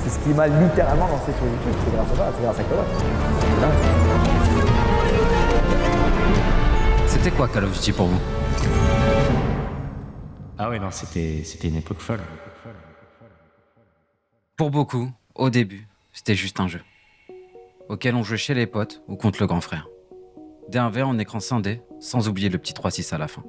C'est ce qui m'a littéralement lancé sur YouTube, c'est grâce à ça, c'est grâce à Call of. C'est dingue. C'était quoi Call of Duty pour vous? Ah ouais, non, c'était une époque folle. Pour beaucoup, au début, c'était juste un jeu. Auquel on jouait chez les potes ou contre le grand frère. Des 1v en écran scindé, sans oublier le petit 3-6 à la fin.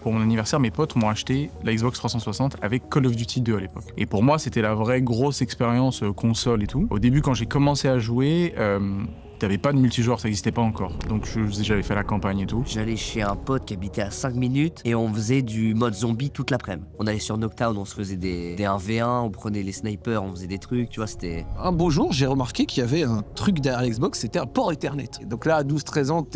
Pour mon anniversaire, mes potes m'ont acheté la Xbox 360 avec Call of Duty 2 à l'époque. Et pour moi, c'était la vraie grosse expérience console et tout. Au début, quand j'ai commencé à jouer, t'avais pas de multijoueur, ça n'existait pas encore. Donc j'avais fait la campagne et tout. J'allais chez un pote qui habitait à 5 minutes et on faisait du mode zombie toute l'après-midi. On allait sur Noctown, on se faisait des 1v1, on prenait les snipers, on faisait des trucs, tu vois, c'était... Un beau jour, j'ai remarqué qu'il y avait un truc derrière l'Xbox, c'était un port Ethernet. Et donc là, à 12-13 ans,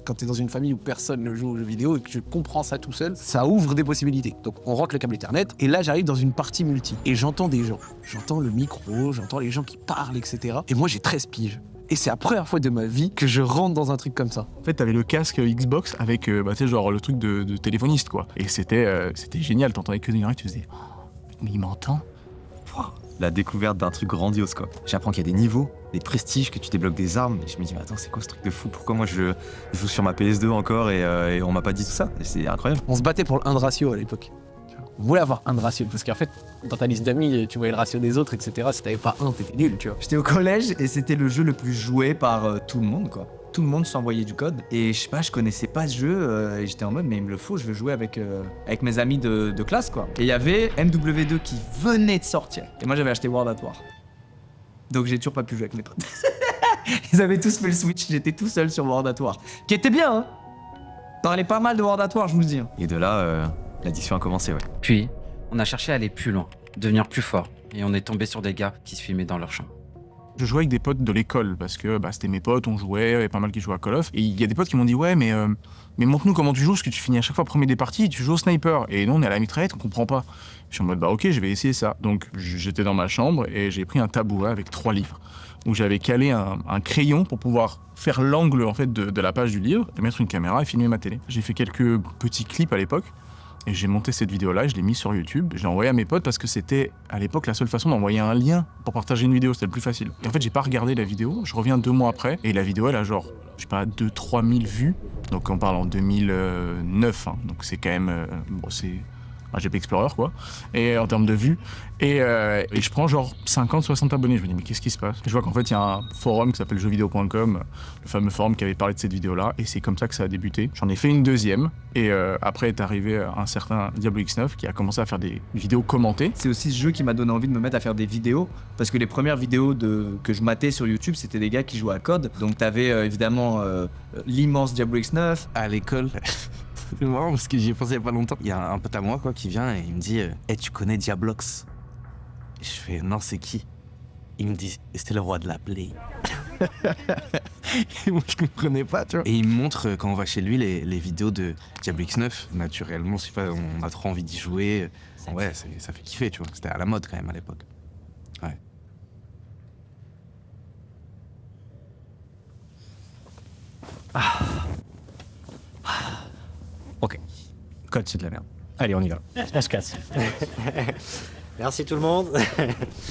quand t'es dans une famille où personne ne joue aux jeux vidéo et que je comprends ça tout seul, ça ouvre des possibilités. Donc on rentre le câble Ethernet et là, j'arrive dans une partie multi. Et j'entends des gens. J'entends le micro, j'entends les gens qui parlent, etc. Et moi, j'ai 13 piges. Et c'est la première fois de ma vie que je rentre dans un truc comme ça. En fait, t'avais le casque Xbox avec, tu sais, genre le truc de téléphoniste, quoi. Et c'était génial, t'entendais que des gens, tu faisais « Mais il m'entend ?» La découverte d'un truc grandiose, quoi. J'apprends qu'il y a des niveaux, des prestiges, que tu débloques des armes. Et je me dis, mais attends, c'est quoi ce truc de fou? Pourquoi moi je joue sur ma PS2 encore et on m'a pas dit tout ça? Et c'est incroyable. On se battait pour le 1 de ratio à l'époque. On voulait avoir 1 de ratio, parce qu'en fait, dans ta liste d'amis, tu voyais le ratio des autres, etc. Si t'avais pas 1, t'étais nul, tu vois. J'étais au collège et c'était le jeu le plus joué par tout le monde, quoi. Tout le monde s'envoyait du code. Et je sais pas, je connaissais pas ce jeu et j'étais en mode, mais il me le faut, je veux jouer avec mes amis de classe, quoi. Et il y avait MW2 qui venait de sortir. Et moi, j'avais acheté World at War. Donc j'ai toujours pas pu jouer avec mes potes. Ils avaient tous fait le switch, j'étais tout seul sur World at War. Qui était bien, hein. Parlait pas mal de World at War, je vous le dis. Et de là, l'addiction a commencé, ouais. Puis, on a cherché à aller plus loin, devenir plus fort, et on est tombé sur des gars qui se filmaient dans leur chambre. Je jouais avec des potes de l'école parce que c'était mes potes, on jouait, il y avait pas mal qui jouaient à Call of. Et il y a des potes qui m'ont dit ouais mais montre-nous comment tu joues parce que tu finis à chaque fois premier des parties, tu joues au sniper. Et nous on est à la mitraillette, on comprend pas. Je suis en mode ok je vais essayer ça. Donc j'étais dans ma chambre et j'ai pris un tabouret avec 3 livres où j'avais calé un crayon pour pouvoir faire l'angle en fait de la page du livre, et mettre une caméra et filmer ma télé. J'ai fait quelques petits clips à l'époque. Et j'ai monté cette vidéo-là et je l'ai mise sur YouTube. Je l'ai envoyée à mes potes parce que c'était, à l'époque, la seule façon d'envoyer un lien pour partager une vidéo. C'était le plus facile. Et en fait, j'ai pas regardé la vidéo. Je reviens 2 mois après. Et la vidéo, elle a genre, je sais pas, 2-3 000 vues. Donc on parle en 2009. Hein. Donc c'est quand même... c'est un GP Explorer, quoi. Et en termes de vues. Et je prends genre 50-60 abonnés. Je me dis, mais qu'est-ce qui se passe? Et je vois qu'en fait, il y a un forum qui s'appelle jeuxvideo.com, le fameux forum qui avait parlé de cette vidéo-là. Et c'est comme ça que ça a débuté. J'en ai fait une deuxième. Et après est arrivé un certain Diablo X9 qui a commencé à faire des vidéos commentées. C'est aussi ce jeu qui m'a donné envie de me mettre à faire des vidéos. Parce que les premières vidéos que je matais sur YouTube, c'était des gars qui jouaient à COD. Donc t'avais évidemment l'immense Diablo X9. À l'école... C'est marrant parce que j'y ai pensé il y a pas longtemps. Il y a un pote à moi quoi, qui vient et il me dit hey, tu connais Diablox? Et je fais non, c'est qui? Il me dit c'est le roi de la play. Et moi je comprenais pas, tu vois. Et il me montre quand on va chez lui les vidéos de Diablo X9. Naturellement, je sais pas, on a trop envie d'y jouer. Ouais, ça fait kiffer, tu vois. C'était à la mode quand même à l'époque. Ouais. Ok. Code, c'est de la merde. Allez, on y va. On se casse. Merci tout le monde.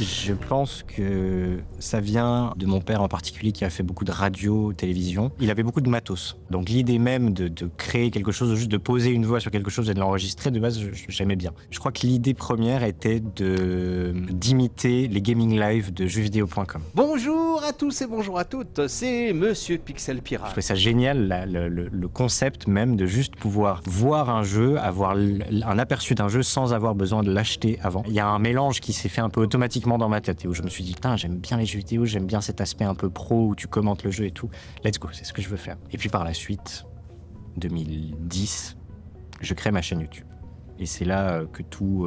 Je pense que ça vient de mon père en particulier qui a fait beaucoup de radio, télévision. Il avait beaucoup de matos. Donc l'idée même de créer quelque chose, juste de poser une voix sur quelque chose et de l'enregistrer, de base, j'aimais bien. Je crois que l'idée première était d'imiter les gaming live de jeuxvideo.com. Bonjour à tous et bonjour à toutes, c'est Monsieur Pixel Je Pirate. trouvais ça génial, le concept même de juste pouvoir voir un jeu, avoir un aperçu d'un jeu sans avoir besoin de l'acheter avant. Il y a un mélange qui s'est fait un peu automatiquement dans ma tête et où je me suis dit putain j'aime bien les jeux vidéo, j'aime bien cet aspect un peu pro où tu commentes le jeu et tout. Let's go, c'est ce que je veux faire. Et puis par la suite, 2010, je crée ma chaîne YouTube. Et c'est là que tout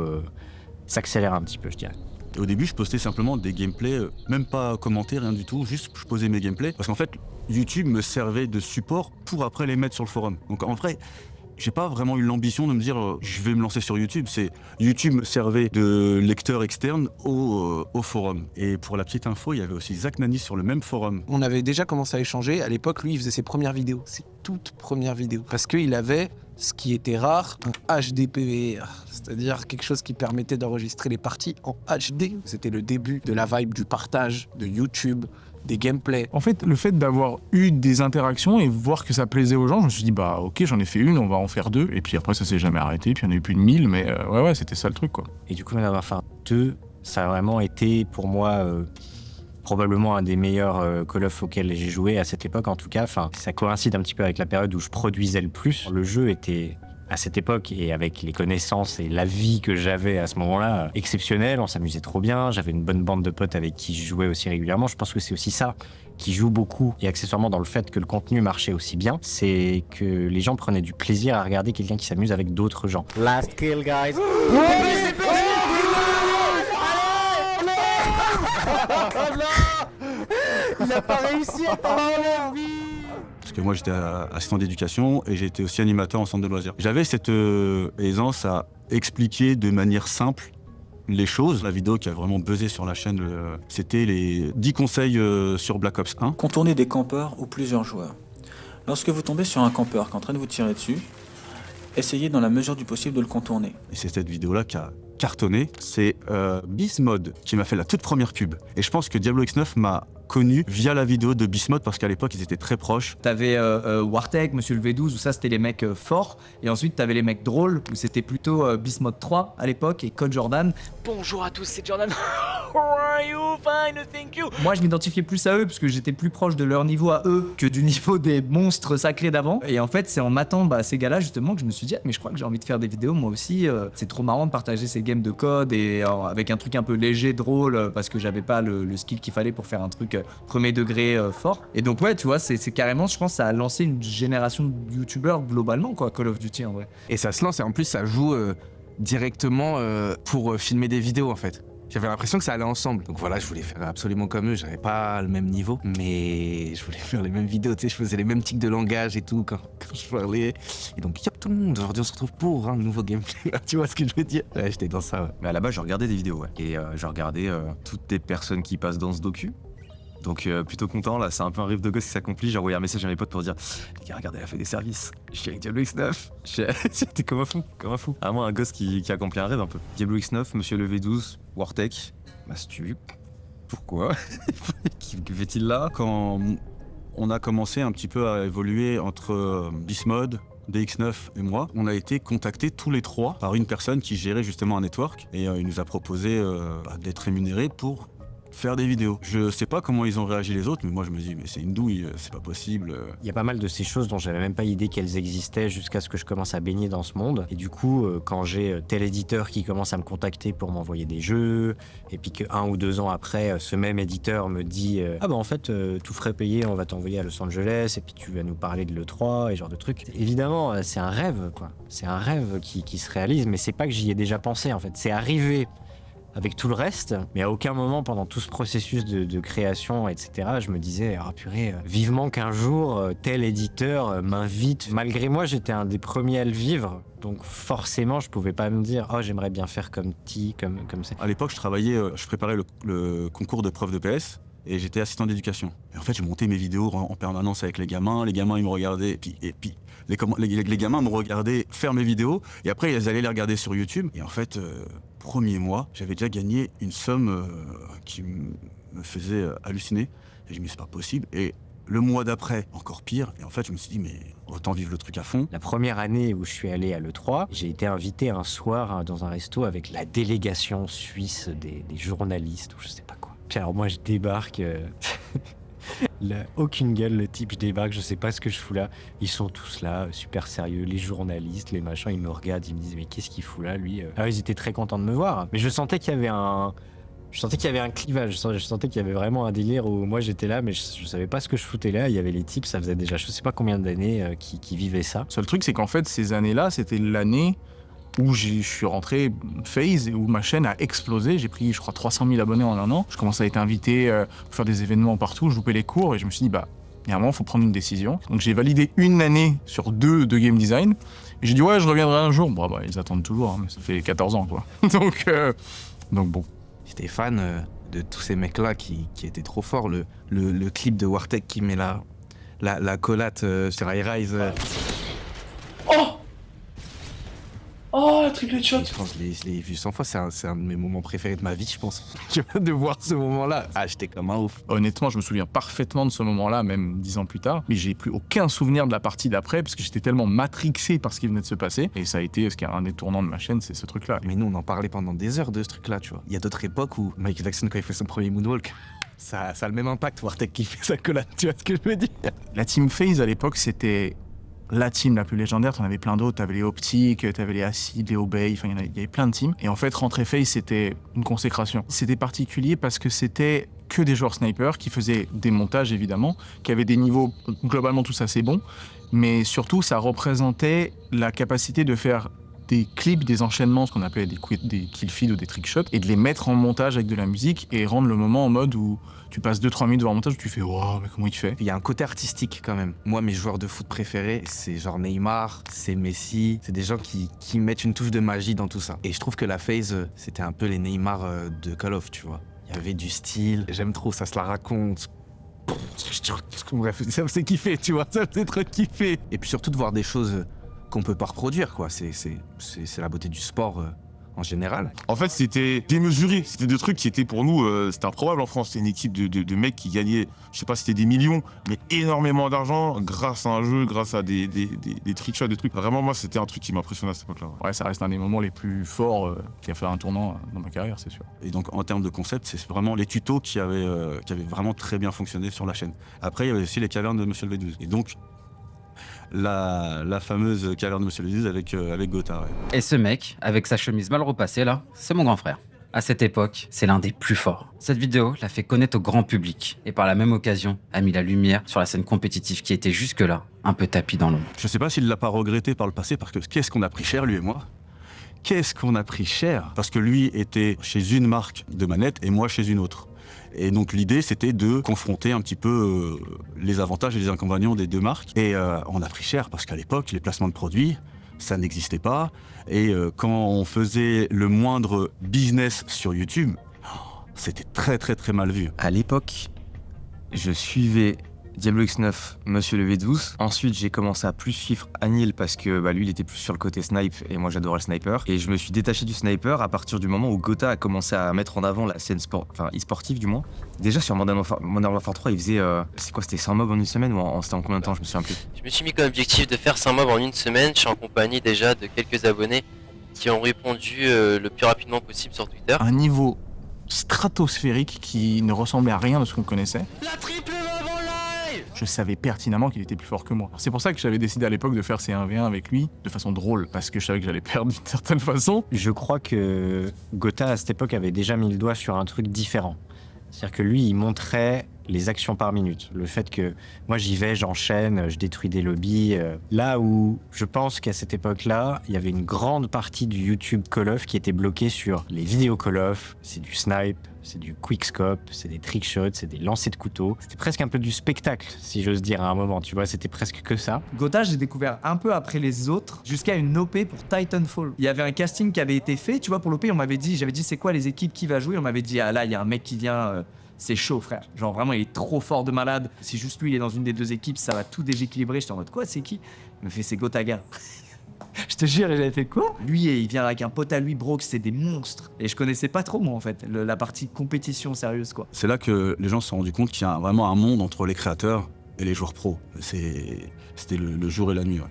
s'accélère un petit peu, je dirais. Au début, je postais simplement des gameplays, même pas commenter, rien du tout, juste je posais mes gameplays. Parce qu'en fait, YouTube me servait de support pour après les mettre sur le forum. Donc en vrai, j'ai pas vraiment eu l'ambition de me dire je vais me lancer sur YouTube. C'est YouTube me servait de lecteur externe au forum. Et pour la petite info, il y avait aussi Zach Nani sur le même forum. On avait déjà commencé à échanger. À l'époque, lui, il faisait ses premières vidéos, ses toutes premières vidéos. Parce qu'il avait ce qui était rare, un HD PVR. C'est-à-dire quelque chose qui permettait d'enregistrer les parties en HD. C'était le début de la vibe du partage, de YouTube, des gameplays. En fait, le fait d'avoir eu des interactions et voir que ça plaisait aux gens, je me suis dit, bah ok, j'en ai fait une, on va en faire 2. Et puis après, ça s'est jamais arrêté, puis il y en a eu plus de 1000, mais ouais, c'était ça le truc, quoi. Et du coup, on va faire 2. Ça a vraiment été, pour moi, probablement un des meilleurs Call of auxquels j'ai joué à cette époque, en tout cas. Enfin, ça coïncide un petit peu avec la période où je produisais le plus. Le jeu était, à cette époque, et avec les connaissances et la vie que j'avais à ce moment-là, exceptionnel. On s'amusait trop bien. J'avais une bonne bande de potes avec qui je jouais aussi régulièrement. Je pense que c'est aussi ça qui joue beaucoup, et accessoirement dans le fait que le contenu marchait aussi bien, c'est que les gens prenaient du plaisir à regarder quelqu'un qui s'amuse avec d'autres gens. Last kill, guys. Il a pas réussi à t'en vie. Parce que moi, j'étais assistant d'éducation et j'étais aussi animateur en centre de loisirs. J'avais cette aisance à expliquer de manière simple les choses. La vidéo qui a vraiment buzzé sur la chaîne, c'était les 10 conseils sur Black Ops 1. Contournez des campeurs ou plusieurs joueurs. Lorsque vous tombez sur un campeur qui est en train de vous tirer dessus, essayez dans la mesure du possible de le contourner. Et c'est cette vidéo-là qui a cartonné. C'est Bismod qui m'a fait la toute première pub. Et je pense que Diablo X9 m'a connu via la vidéo de Bismod parce qu'à l'époque ils étaient très proches. T'avais Wartech, Monsieur le V12 où ça c'était les mecs forts, et ensuite t'avais les mecs drôles où c'était plutôt Bismod 3 à l'époque et Code Jordan. Bonjour à tous, c'est Jordan. How are you? Fine, thank you. Moi je m'identifiais plus à eux parce que j'étais plus proche de leur niveau à eux que du niveau des monstres sacrés d'avant. Et en fait c'est en m'attendant à ces gars-là justement que je me suis dit mais je crois que j'ai envie de faire des vidéos moi aussi. C'est trop marrant de partager ces games de code et avec un truc un peu léger, drôle, parce que j'avais pas le skill qu'il fallait pour faire un truc premier degré fort. Et donc ouais tu vois c'est carrément, je pense, ça a lancé une génération de youtubeurs globalement quoi, Call of Duty en vrai. Et ça se lance et en plus ça joue directement pour filmer des vidéos en fait. J'avais l'impression que ça allait ensemble. Donc voilà, je voulais faire absolument comme eux. J'avais pas le même niveau, mais je voulais faire les mêmes vidéos. Tu sais, je faisais les mêmes tics de langage et tout quand je parlais. Et donc, yop, tout le monde. Aujourd'hui, on se retrouve pour un nouveau gameplay. Tu vois ce que je veux dire? Ouais, j'étais dans ça. Ouais. Mais à la base, je regardais des vidéos, ouais. Et je regardais toutes les personnes qui passent dans ce docu. Donc plutôt content, là, c'est un peu un rêve de gosse qui s'accomplit. J'ai envoyé un message à mes potes pour dire les gars, regardez, elle a fait des services. Je suis avec Diablo X9. J'étais comme un fou, comme un fou. Ah, moi, un gosse qui accomplit un rêve un peu. Diablo X9, Monsieur le V12, Wartech, Mastu. Pourquoi? Que fait-il là? Quand on a commencé un petit peu à évoluer entre Bismod, DX9 et moi, on a été contactés tous les trois par une personne qui gérait justement un network et il nous a proposé d'être rémunérés pour faire des vidéos. Je sais pas comment ils ont réagi les autres, mais moi je me dis mais c'est une douille, c'est pas possible. Il y a pas mal de ces choses dont j'avais même pas idée qu'elles existaient jusqu'à ce que je commence à baigner dans ce monde. Et du coup, quand j'ai tel éditeur qui commence à me contacter pour m'envoyer des jeux, et puis que 1 ou 2 ans après, ce même éditeur me dit ah bah en fait, tout frais payé, on va t'envoyer à Los Angeles, et puis tu vas nous parler de l'E3 et genre de trucs. Évidemment, c'est un rêve, quoi. C'est un rêve qui se réalise, mais c'est pas que j'y ai déjà pensé en fait. C'est arrivé avec tout le reste, mais à aucun moment pendant tout ce processus de création, etc., je me disais, ah purée, vivement qu'un jour, tel éditeur m'invite. Malgré moi, j'étais un des premiers à le vivre, donc forcément, je pouvais pas me dire, oh, j'aimerais bien faire comme comme ça. À l'époque, je préparais le concours de prof de PS, et j'étais assistant d'éducation. Et en fait, je montais mes vidéos en permanence avec les gamins ils me regardaient, et puis les gamins me regardaient faire mes vidéos, et après, ils allaient les regarder sur YouTube, et en fait, premier mois, j'avais déjà gagné une somme qui me faisait halluciner. Et je me suis dit, c'est pas possible. Et le mois d'après, encore pire. Et en fait, je me suis dit, mais autant vivre le truc à fond. La première année où je suis allé à l'E3, j'ai été invité un soir dans un resto avec la délégation suisse des journalistes, ou je sais pas quoi. Puis alors moi, je débarque... aucune gueule, le type, je débarque, je sais pas ce que je fous là. Ils sont tous là, super sérieux, les journalistes, les machins, ils me regardent, ils me disent mais qu'est-ce qu'il fout là, lui? Alors ils étaient très contents de me voir, mais je sentais qu'il y avait un clivage, je sentais qu'il y avait vraiment un délire où moi j'étais là, mais je savais pas ce que je foutais là. Il y avait les types, ça faisait déjà je sais pas combien d'années qui vivaient ça. Le seul truc, c'est qu'en fait, ces années-là, c'était l'année où je suis rentré phase et où ma chaîne a explosé. J'ai pris, je crois, 300 000 abonnés en un an. Je commençais à être invité pour faire des événements partout, je loupais les cours et je me suis dit, bah, Et à un moment, il faut prendre une décision. Donc j'ai validé une année sur 2 de game design. Et j'ai dit ouais, je reviendrai un jour. Bon, bah, ils attendent toujours, hein, mais ça fait 14 ans, quoi. donc bon. J'étais fan de tous ces mecs-là qui étaient trop forts. Le clip de Wartech qui met la collate sur High Rise. Oh, triple headshot. Je pense que je l'ai vu 100 fois, c'est un de mes moments préférés de ma vie, je pense. De voir ce moment-là, j'étais comme un ouf. Honnêtement, je me souviens parfaitement de ce moment-là, même 10 ans plus tard. Mais j'ai plus aucun souvenir de la partie d'après, parce que j'étais tellement matrixé par ce qui venait de se passer. Et ça a été, ce qui est un des tournants de ma chaîne, c'est ce truc-là. Mais nous, on en parlait pendant des heures de ce truc-là, tu vois. Il y a d'autres époques où Michael Jackson, quand il fait son premier moonwalk, ça a le même impact, Wartech qui fait sa collate, tu vois ce que je veux dire. La team FaZe, à l'époque, c'était la team la plus légendaire. T'en avais plein d'autres, t'avais les Optiques, t'avais les Acid, les Obey, enfin il y avait plein de teams. Et en fait, rentrer FaZe, c'était une consécration. C'était particulier parce que c'était que des joueurs snipers qui faisaient des montages évidemment, qui avaient des niveaux globalement tous assez bons, mais surtout ça représentait la capacité de faire des clips, des enchaînements, ce qu'on appelait des kill feeds ou des trick shots, et de les mettre en montage avec de la musique et rendre le moment en mode où tu passes 2-3 minutes devant un montage où tu fais wow, mais comment il fait? Il y a un côté artistique quand même. Moi, mes joueurs de foot préférés, c'est genre Neymar, c'est Messi, c'est des gens qui mettent une touche de magie dans tout ça. Et je trouve que la FaZe, c'était un peu les Neymar de Call of, tu vois. Il y avait du style, j'aime trop, ça se la raconte. Bref, ça me fait kiffer, tu vois, ça me fait trop kiffer. Et puis surtout de voir des choses qu'on peut pas reproduire, quoi. C'est la beauté du sport en général. En fait, c'était démesuré. C'était des trucs qui étaient pour nous, c'était improbable en France. C'était une équipe de mecs qui gagnaient, je sais pas si c'était des millions, mais énormément d'argent grâce à un jeu, grâce à des trickshots, des trucs. Vraiment, moi, c'était un truc qui m'impressionnait à cette époque-là. Ouais, ça reste un des moments les plus forts qui a fait un tournant dans ma carrière, c'est sûr. Et donc, en termes de concept, c'est vraiment les tutos qui avaient vraiment très bien fonctionné sur la chaîne. Après, il y avait aussi les cavernes de Monsieur le V12. Et donc, la fameuse caverne de Monsieur le 12 avec Gotha. Ouais. Et ce mec, avec sa chemise mal repassée là, c'est mon grand frère. À cette époque, c'est l'un des plus forts. Cette vidéo l'a fait connaître au grand public et par la même occasion a mis la lumière sur la scène compétitive qui était jusque-là un peu tapie dans l'ombre. Je sais pas s'il l'a pas regretté par le passé parce que qu'est-ce qu'on a pris cher lui et moi? Qu'est-ce qu'on a pris cher? Parce que lui était chez une marque de manettes et moi chez une autre. Et donc l'idée c'était de confronter un petit peu les avantages et les inconvénients des deux marques. Et on a pris cher parce qu'à l'époque, les placements de produits, ça n'existait pas. Et quand on faisait le moindre business sur YouTube, c'était très très très mal vu. À l'époque, je suivais Diablo X9, Monsieur le V12. Ensuite, j'ai commencé à plus suivre Anil parce que lui, il était plus sur le côté snipe et moi, j'adorais le sniper. Et je me suis détaché du sniper à partir du moment où Gotha a commencé à mettre en avant la scène e-sportive du moins. Déjà sur Modern Warfare 3, il faisait, c'était 100 mobs en une semaine ou c'était en combien de temps? Je me souviens plus. Je me suis mis comme objectif de faire 100 mobs en une semaine. Je suis en compagnie déjà de quelques abonnés qui ont répondu le plus rapidement possible sur Twitter. Un niveau stratosphérique qui ne ressemblait à rien de ce qu'on connaissait. La triple mob en live! Je savais pertinemment qu'il était plus fort que moi. C'est pour ça que j'avais décidé à l'époque de faire ces 1v1 avec lui de façon drôle, parce que je savais que j'allais perdre d'une certaine façon. Je crois que Gotha à cette époque avait déjà mis le doigt sur un truc différent. C'est-à-dire que lui, il montrait les actions par minute. Le fait que moi j'y vais, j'enchaîne, je détruis des lobbies. Là où je pense qu'à cette époque-là, il y avait une grande partie du YouTube Call of qui était bloquée sur les vidéos Call of. C'est du snipe, c'est du quickscope, c'est des trickshots, c'est des lancers de couteau. C'était presque un peu du spectacle, si j'ose dire à un moment. Tu vois, c'était presque que ça. Gotha, j'ai découvert un peu après les autres, jusqu'à une OP pour Titanfall. Il y avait un casting qui avait été fait, tu vois, pour l'OP, j'avais dit c'est quoi les équipes qui va jouer? On m'avait dit ah là, il y a un mec qui vient. C'est chaud, frère. Genre vraiment, il est trop fort de malade. Si juste lui, il est dans une des deux équipes, ça va tout déséquilibrer. J'étais en mode quoi, c'est qui? Il me fait c'est Gotaga. Je te jure, j'avais fait quoi? Lui, il vient avec un pote à lui, Brox, c'est des monstres. Et je connaissais pas trop, moi, en fait, la partie compétition sérieuse, quoi. C'est là que les gens se sont rendus compte qu'il y a vraiment un monde entre les créateurs et les joueurs pros. C'était le jour et la nuit, ouais.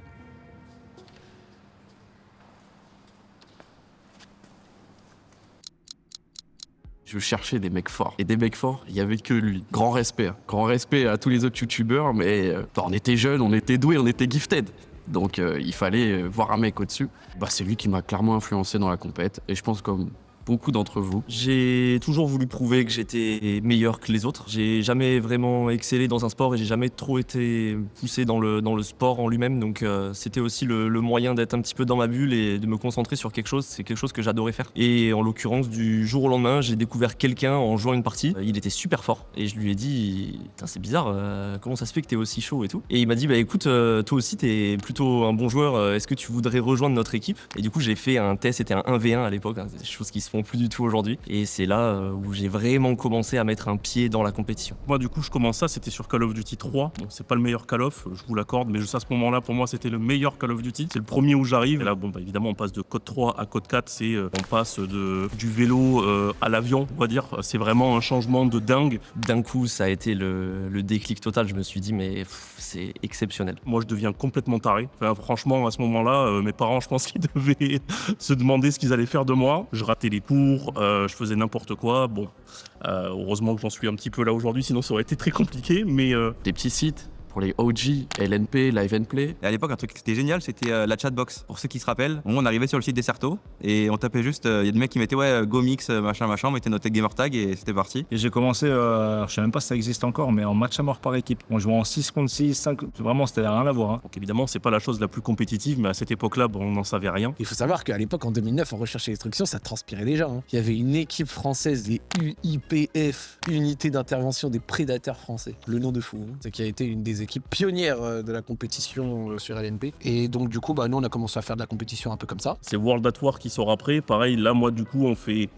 Je cherchais des mecs forts. Et des mecs forts, il y avait que lui. Grand respect. Hein. Grand respect à tous les autres youtubeurs, mais on était jeunes, on était doués, on était gifted. Donc il fallait voir un mec au-dessus. C'est lui qui m'a clairement influencé dans la compète. Et je pense comme beaucoup d'entre vous. J'ai toujours voulu prouver que j'étais meilleur que les autres. J'ai jamais vraiment excellé dans un sport et j'ai jamais trop été poussé dans le sport en lui-même. Donc c'était aussi le moyen d'être un petit peu dans ma bulle et de me concentrer sur quelque chose. C'est quelque chose que j'adorais faire. Et en l'occurrence, du jour au lendemain, j'ai découvert quelqu'un en jouant une partie. Il était super fort et je lui ai dit « c'est bizarre, comment ça se fait que t'es aussi chaud et tout ?» Et il m'a dit « écoute, toi aussi t'es plutôt un bon joueur, est-ce que tu voudrais rejoindre notre équipe ?» Et du coup, j'ai fait un test, c'était un 1v1 à l'époque, des choses qui se font plus du tout aujourd'hui. Et c'est là où j'ai vraiment commencé à mettre un pied dans la compétition. Moi, du coup, je commence ça, c'était sur Call of Duty 3. Donc, c'est pas le meilleur Call of, je vous l'accorde, mais juste à ce moment-là, pour moi, c'était le meilleur Call of Duty. C'est le premier où j'arrive. Et là, bon, évidemment, on passe de Code 3 à Code 4, on passe du vélo à l'avion, on va dire. C'est vraiment un changement de dingue. D'un coup, ça a été le déclic total. Je me suis dit, mais c'est exceptionnel. Moi, je deviens complètement taré. Enfin, franchement, à ce moment-là, mes parents, je pense qu'ils devaient se demander ce qu'ils allaient faire de moi. Je ratais les cours, je faisais n'importe quoi. Bon, heureusement que j'en suis un petit peu là aujourd'hui, sinon ça aurait été très compliqué. Mais des petits sites pour les OG, LNP, Live and Play. Et à l'époque, un truc qui était génial, c'était la chatbox. Pour ceux qui se rappellent, on arrivait sur le site des Certo et on tapait juste, il y a des mecs qui mettaient GoMix, machin, on mettait notre gamertag et c'était parti. Et j'ai commencé, je sais même pas si ça existe encore, mais en match à mort par équipe. On jouait en 6 contre 6, 5, vraiment c'était rien à voir. Donc évidemment, c'est pas la chose la plus compétitive, mais à cette époque-là, on n'en savait rien. Il faut savoir qu'à l'époque, en 2009, en recherche et instruction, ça transpirait déjà. Il y avait une équipe française, des UIPF, Unité d'intervention des prédateurs français. Le nom de fou, c'est qui a été une des équipes pionnières de la compétition sur LNP. Et donc du coup, nous on a commencé à faire de la compétition un peu comme ça. C'est World at War qui sort après. Pareil, là moi du coup on fait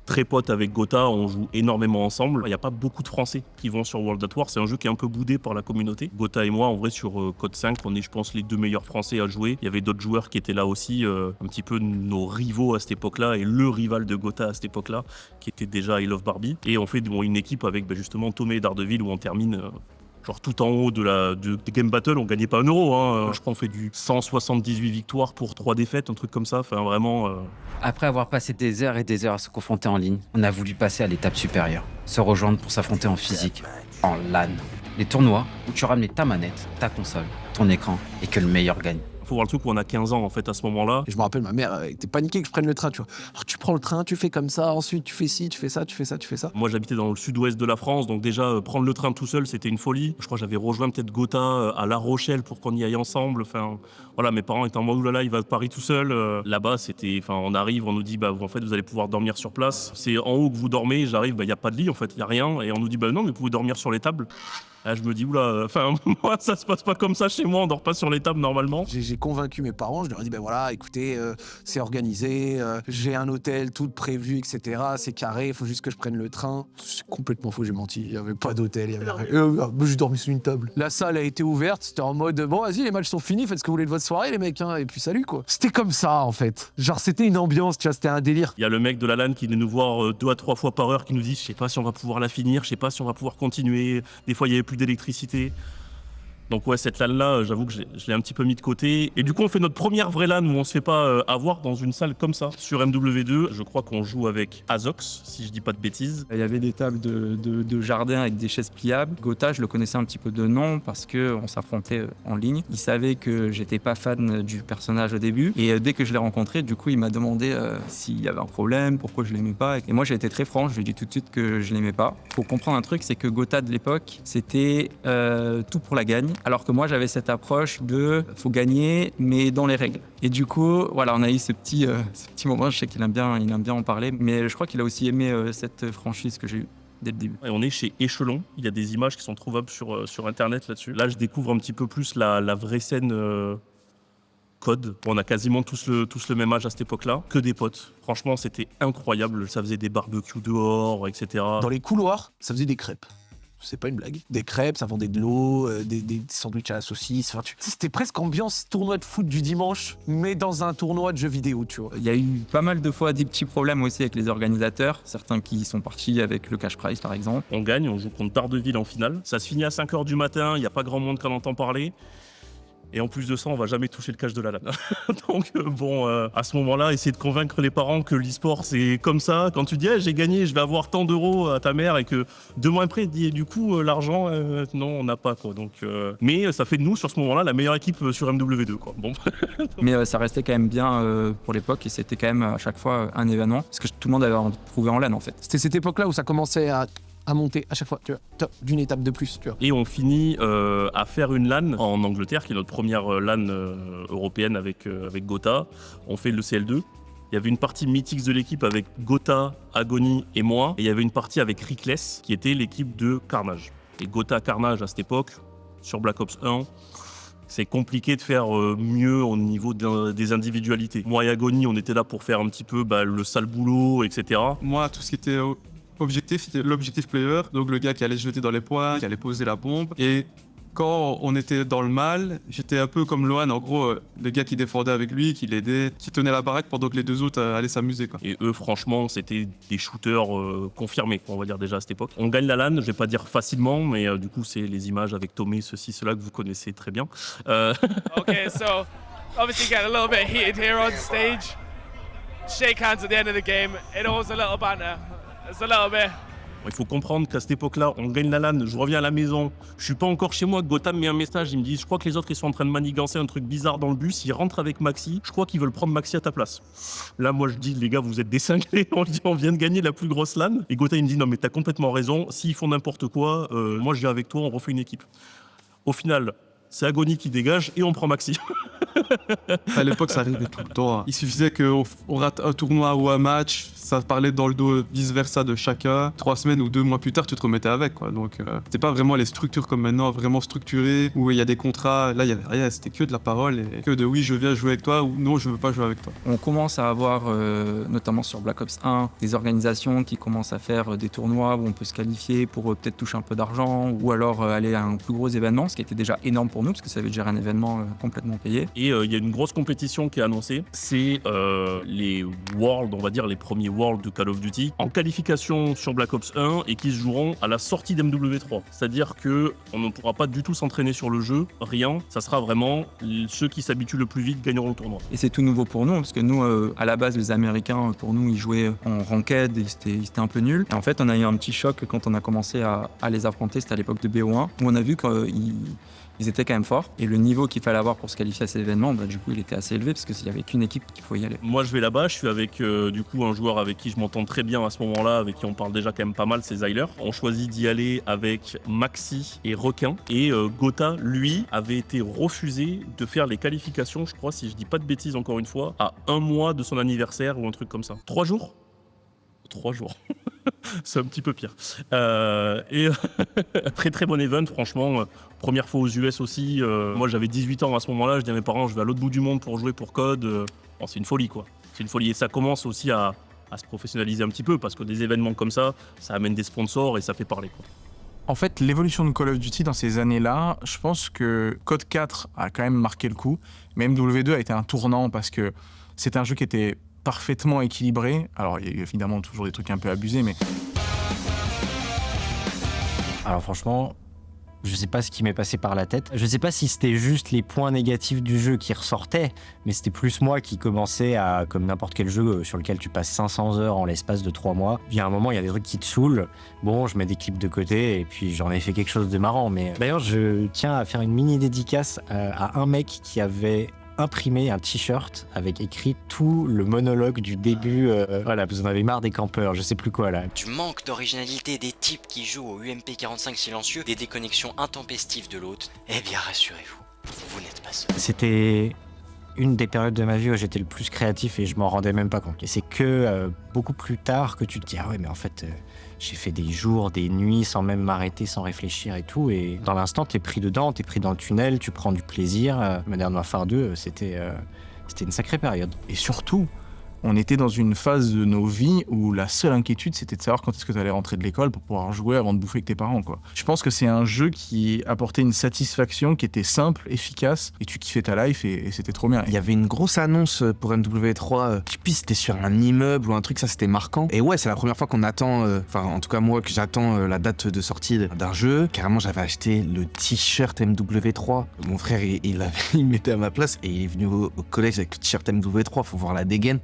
très potes avec Gotha, on joue énormément ensemble. Il n'y a pas beaucoup de Français qui vont sur World at War, c'est un jeu qui est un peu boudé par la communauté. Gotha et moi, en vrai, sur Code 5, on est, je pense, les deux meilleurs Français à jouer. Il y avait d'autres joueurs qui étaient là aussi, un petit peu nos rivaux à cette époque-là, et le rival de Gotha à cette époque-là, qui était déjà I Love Barbie. Et on fait une équipe avec justement Tomé et Daredevil, où on termine... genre tout en haut de Game Battle, on gagnait pas 1 euro. Je crois qu'on fait du 178 victoires pour 3 défaites, un truc comme ça. Enfin, vraiment. Après avoir passé des heures et des heures à se confronter en ligne, on a voulu passer à l'étape supérieure. Se rejoindre pour s'affronter en physique, en LAN. Les tournois où tu ramenais ta manette, ta console, ton écran et que le meilleur gagne. Faut voir le truc où on a 15 ans en fait à ce moment-là. Et je me rappelle, ma mère était paniquée que je prenne le train, tu vois. Alors tu prends le train, tu fais comme ça, ensuite tu fais ci, tu fais ça, tu fais ça, tu fais ça. Moi j'habitais dans le sud-ouest de la France, donc déjà prendre le train tout seul c'était une folie. Je crois que j'avais rejoint peut-être Gotha à La Rochelle pour qu'on y aille ensemble. Enfin voilà, mes parents étaient en mode oulala, il va à Paris tout seul. Là-bas c'était, enfin on arrive, on nous dit en fait vous allez pouvoir dormir sur place. C'est en haut que vous dormez, j'arrive, il y a pas de lit en fait, il y a rien, et on nous dit non mais vous pouvez dormir sur les tables. Là, je me dis, oula, enfin, moi, ça se passe pas comme ça chez moi, on dort pas sur les tables normalement. J'ai convaincu mes parents, je leur ai dit, voilà, écoutez, c'est organisé, j'ai un hôtel tout prévu, etc. C'est carré, il faut juste que je prenne le train. C'est complètement faux, j'ai menti, il y avait pas d'hôtel, il y avait rien. J'ai dormi sur une table. La salle a été ouverte, c'était en mode, bon, vas-y, les matchs sont finis, faites ce que vous voulez de votre soirée, les mecs, et puis salut, quoi. C'était comme ça, en fait. Genre, c'était une ambiance, tu vois, c'était un délire. Il y a le mec de la LAN qui venait nous voir 2 à 3 fois par heure, qui nous dit, je sais pas si on va pouvoir la finir, je sais pas si on va pouvoir continuer. Des fois, il y avait plus d'électricité. Donc ouais, cette LAN-là, j'avoue que je l'ai un petit peu mis de côté. Et du coup, on fait notre première vraie LAN où on se fait pas avoir dans une salle comme ça. Sur MW2, je crois qu'on joue avec Azox, si je dis pas de bêtises. Il y avait des tables de jardin avec des chaises pliables. Gotha, je le connaissais un petit peu de nom parce qu'on s'affrontait en ligne. Il savait que j'étais pas fan du personnage au début. Et dès que je l'ai rencontré, du coup, il m'a demandé s'il y avait un problème, pourquoi je l'aimais pas. Et moi, j'ai été très franc, je lui ai dit tout de suite que je l'aimais pas. Faut comprendre un truc, c'est que Gotha de l'époque, c'était tout pour la gagne. Alors que moi, j'avais cette approche de faut gagner, mais dans les règles. Et du coup, voilà, on a eu ce petit moment. Je sais qu'il aime bien en parler, mais je crois qu'il a aussi aimé cette franchise que j'ai eue dès le début. Et on est chez Échelon. Il y a des images qui sont trouvables sur Internet là-dessus. Là, je découvre un petit peu plus la vraie scène Code. On a quasiment tous le même âge à cette époque-là. Que des potes. Franchement, c'était incroyable. Ça faisait des barbecues dehors, etc. Dans les couloirs, ça faisait des crêpes. C'est pas une blague. Des crêpes, ça vendait de l'eau, des sandwichs à la saucisse. Enfin, c'était presque ambiance tournoi de foot du dimanche, mais dans un tournoi de jeux vidéo, tu vois. Il y a eu pas mal de fois des petits problèmes aussi avec les organisateurs. Certains qui sont partis avec le cash prize, par exemple. On gagne, on joue contre Daredevil en finale. Ça se finit à 5h du matin, il n'y a pas grand monde qui en entend parler. Et en plus de ça, on va jamais toucher le cash de la LAN. Donc à ce moment-là, essayer de convaincre les parents que l'e-sport c'est comme ça. Quand tu dis j'ai gagné, je vais avoir tant d'euros à ta mère et que 2 mois après, du coup l'argent, non, on n'a pas quoi. Donc, mais ça fait de nous sur ce moment-là la meilleure équipe sur MW2 quoi. Bon. Mais ça restait quand même bien pour l'époque et c'était quand même à chaque fois un événement parce que tout le monde avait trouvé en LAN en fait. C'était cette époque-là où ça commençait à monter à chaque fois, tu vois, d'une étape de plus, tu vois. Et on finit à faire une LAN en Angleterre, qui est notre première LAN européenne avec Gotha. On fait le CL2. Il y avait une partie Mythics de l'équipe avec Gotha, Agony et moi. Et il y avait une partie avec Reckless, qui était l'équipe de Carnage. Et Gotha, Carnage, à cette époque, sur Black Ops 1, c'est compliqué de faire mieux au niveau des individualités. Moi et Agony, on était là pour faire un petit peu le sale boulot, etc. Moi, tout ce qui était objectif, c'était l'objectif player, donc le gars qui allait se jeter dans les points, qui allait poser la bombe. Et quand on était dans le mal, j'étais un peu comme Lohan, en gros, le gars qui défendait avec lui, qui l'aidait, qui tenait la baraque pendant que les deux autres allaient s'amuser, quoi. Et eux, franchement, c'était des shooters confirmés, on va dire déjà à cette époque. On gagne la LAN, je vais pas dire facilement, mais du coup, c'est les images avec Tomé, ceci, cela que vous connaissez très bien. Okay, so obviously getting a little bit heated here on stage. Shake hands at the end of the game. It was a little banter. It's a little bit. Il faut comprendre qu'à cette époque-là, on gagne la LAN, je reviens à la maison, je suis pas encore chez moi, Gotham met un message, il me dit je crois que les autres ils sont en train de manigancer un truc bizarre dans le bus, ils rentrent avec Maxi, je crois qu'ils veulent prendre Maxi à ta place. Là moi je dis les gars vous êtes des cinglés, on vient de gagner la plus grosse LAN, et Gotham il me dit non mais t'as complètement raison, s'ils font n'importe quoi, moi je viens avec toi, on refait une équipe. Au final, c'est Agony qui dégage et on prend Maxi. À l'époque, ça arrivait tout le temps. Il suffisait qu'on rate un tournoi ou un match, ça parlait dans le dos vice-versa de chacun. 3 semaines ou 2 mois plus tard, tu te remettais avec, quoi. Donc, c'était pas vraiment les structures comme maintenant, vraiment structurées, où il y a des contrats. Là, il y avait rien, c'était que de la parole et que de oui, je viens jouer avec toi ou non, je veux pas jouer avec toi. On commence à avoir, notamment sur Black Ops 1, des organisations qui commencent à faire des tournois où on peut se qualifier pour peut-être toucher un peu d'argent ou alors aller à un plus gros événement, ce qui était déjà énorme pour nous parce que ça avait déjà un événement complètement payé. Et il y a une grosse compétition qui est annoncée, c'est les Worlds, on va dire les premiers Worlds de Call of Duty, en qualification sur Black Ops 1 et qui se joueront à la sortie d'MW3. C'est-à-dire qu'on ne pourra pas du tout s'entraîner sur le jeu, rien, ça sera vraiment ceux qui s'habituent le plus vite gagneront le tournoi. Et c'est tout nouveau pour nous, parce que nous, à la base, les Américains, pour nous, ils jouaient en ranked et c'était un peu nul. Et en fait, on a eu un petit choc quand on a commencé à les affronter, c'était à l'époque de BO1, où on a vu qu'ils étaient quand même forts. Et le niveau qu'il fallait avoir pour se qualifier à ces événements, du coup, il était assez élevé, parce qu'il n'y avait qu'une équipe qu'il faut y aller. Moi, je vais là-bas, je suis avec du coup un joueur avec qui je m'entends très bien à ce moment-là, avec qui on parle déjà quand même pas mal, c'est Zyler. On choisit d'y aller avec Maxi et Requin. Et Gotha, lui, avait été refusé de faire les qualifications, je crois, si je dis pas de bêtises encore une fois, à 1 mois de son anniversaire ou un truc comme ça. 3 jours 3 jours. C'est un petit peu pire. Et très très bon event, franchement. Première fois aux US aussi. Moi j'avais 18 ans à ce moment-là. Je dis à mes parents, je vais à l'autre bout du monde pour jouer pour COD. Bon, c'est une folie quoi. C'est une folie. Et ça commence aussi à se professionnaliser un petit peu parce que des événements comme ça amène des sponsors et ça fait parler quoi. En fait, l'évolution de Call of Duty dans ces années-là, je pense que Code 4 a quand même marqué le coup. Mais MW2 a été un tournant parce que c'est un jeu qui était parfaitement équilibré. Alors, il y a évidemment toujours des trucs un peu abusés, mais... Alors franchement, je sais pas ce qui m'est passé par la tête. Je sais pas si c'était juste les points négatifs du jeu qui ressortaient, mais c'était plus moi qui commençais à, comme n'importe quel jeu sur lequel tu passes 500 heures en l'espace de 3 mois, il y a un moment, il y a des trucs qui te saoulent. Bon, je mets des clips de côté et puis j'en ai fait quelque chose de marrant. Mais d'ailleurs, je tiens à faire une mini dédicace à un mec qui avait imprimé un t-shirt avec écrit tout le monologue du début. Voilà, parce qu'on avait marre des campeurs, je sais plus quoi là. Du manque d'originalité des types qui jouent au UMP45 silencieux, des déconnexions intempestives de l'autre, eh bien rassurez-vous, vous n'êtes pas seul. C'était une des périodes de ma vie où j'étais le plus créatif et je m'en rendais même pas compte. Et c'est que beaucoup plus tard que tu te dis ah ouais mais en fait j'ai fait des jours, des nuits sans même m'arrêter, sans réfléchir et tout. Et dans l'instant t'es pris dedans, t'es pris dans le tunnel, tu prends du plaisir. Modern Warfare 2 c'était une sacrée période. Et surtout, on était dans une phase de nos vies où la seule inquiétude, c'était de savoir quand est-ce que tu allais rentrer de l'école pour pouvoir jouer avant de bouffer avec tes parents, quoi. Je pense que c'est un jeu qui apportait une satisfaction qui était simple, efficace, et tu kiffais ta life et c'était trop bien. Il y avait une grosse annonce pour MW3, je sais plus si c'était sur un immeuble ou un truc, ça c'était marquant. Et ouais, c'est la première fois qu'on attend, enfin en tout cas moi que j'attends la date de sortie d'un jeu. Carrément j'avais acheté le t-shirt MW3. Mon frère il mettait à ma place et il est venu au collège avec le t-shirt MW3, faut voir la dégaine.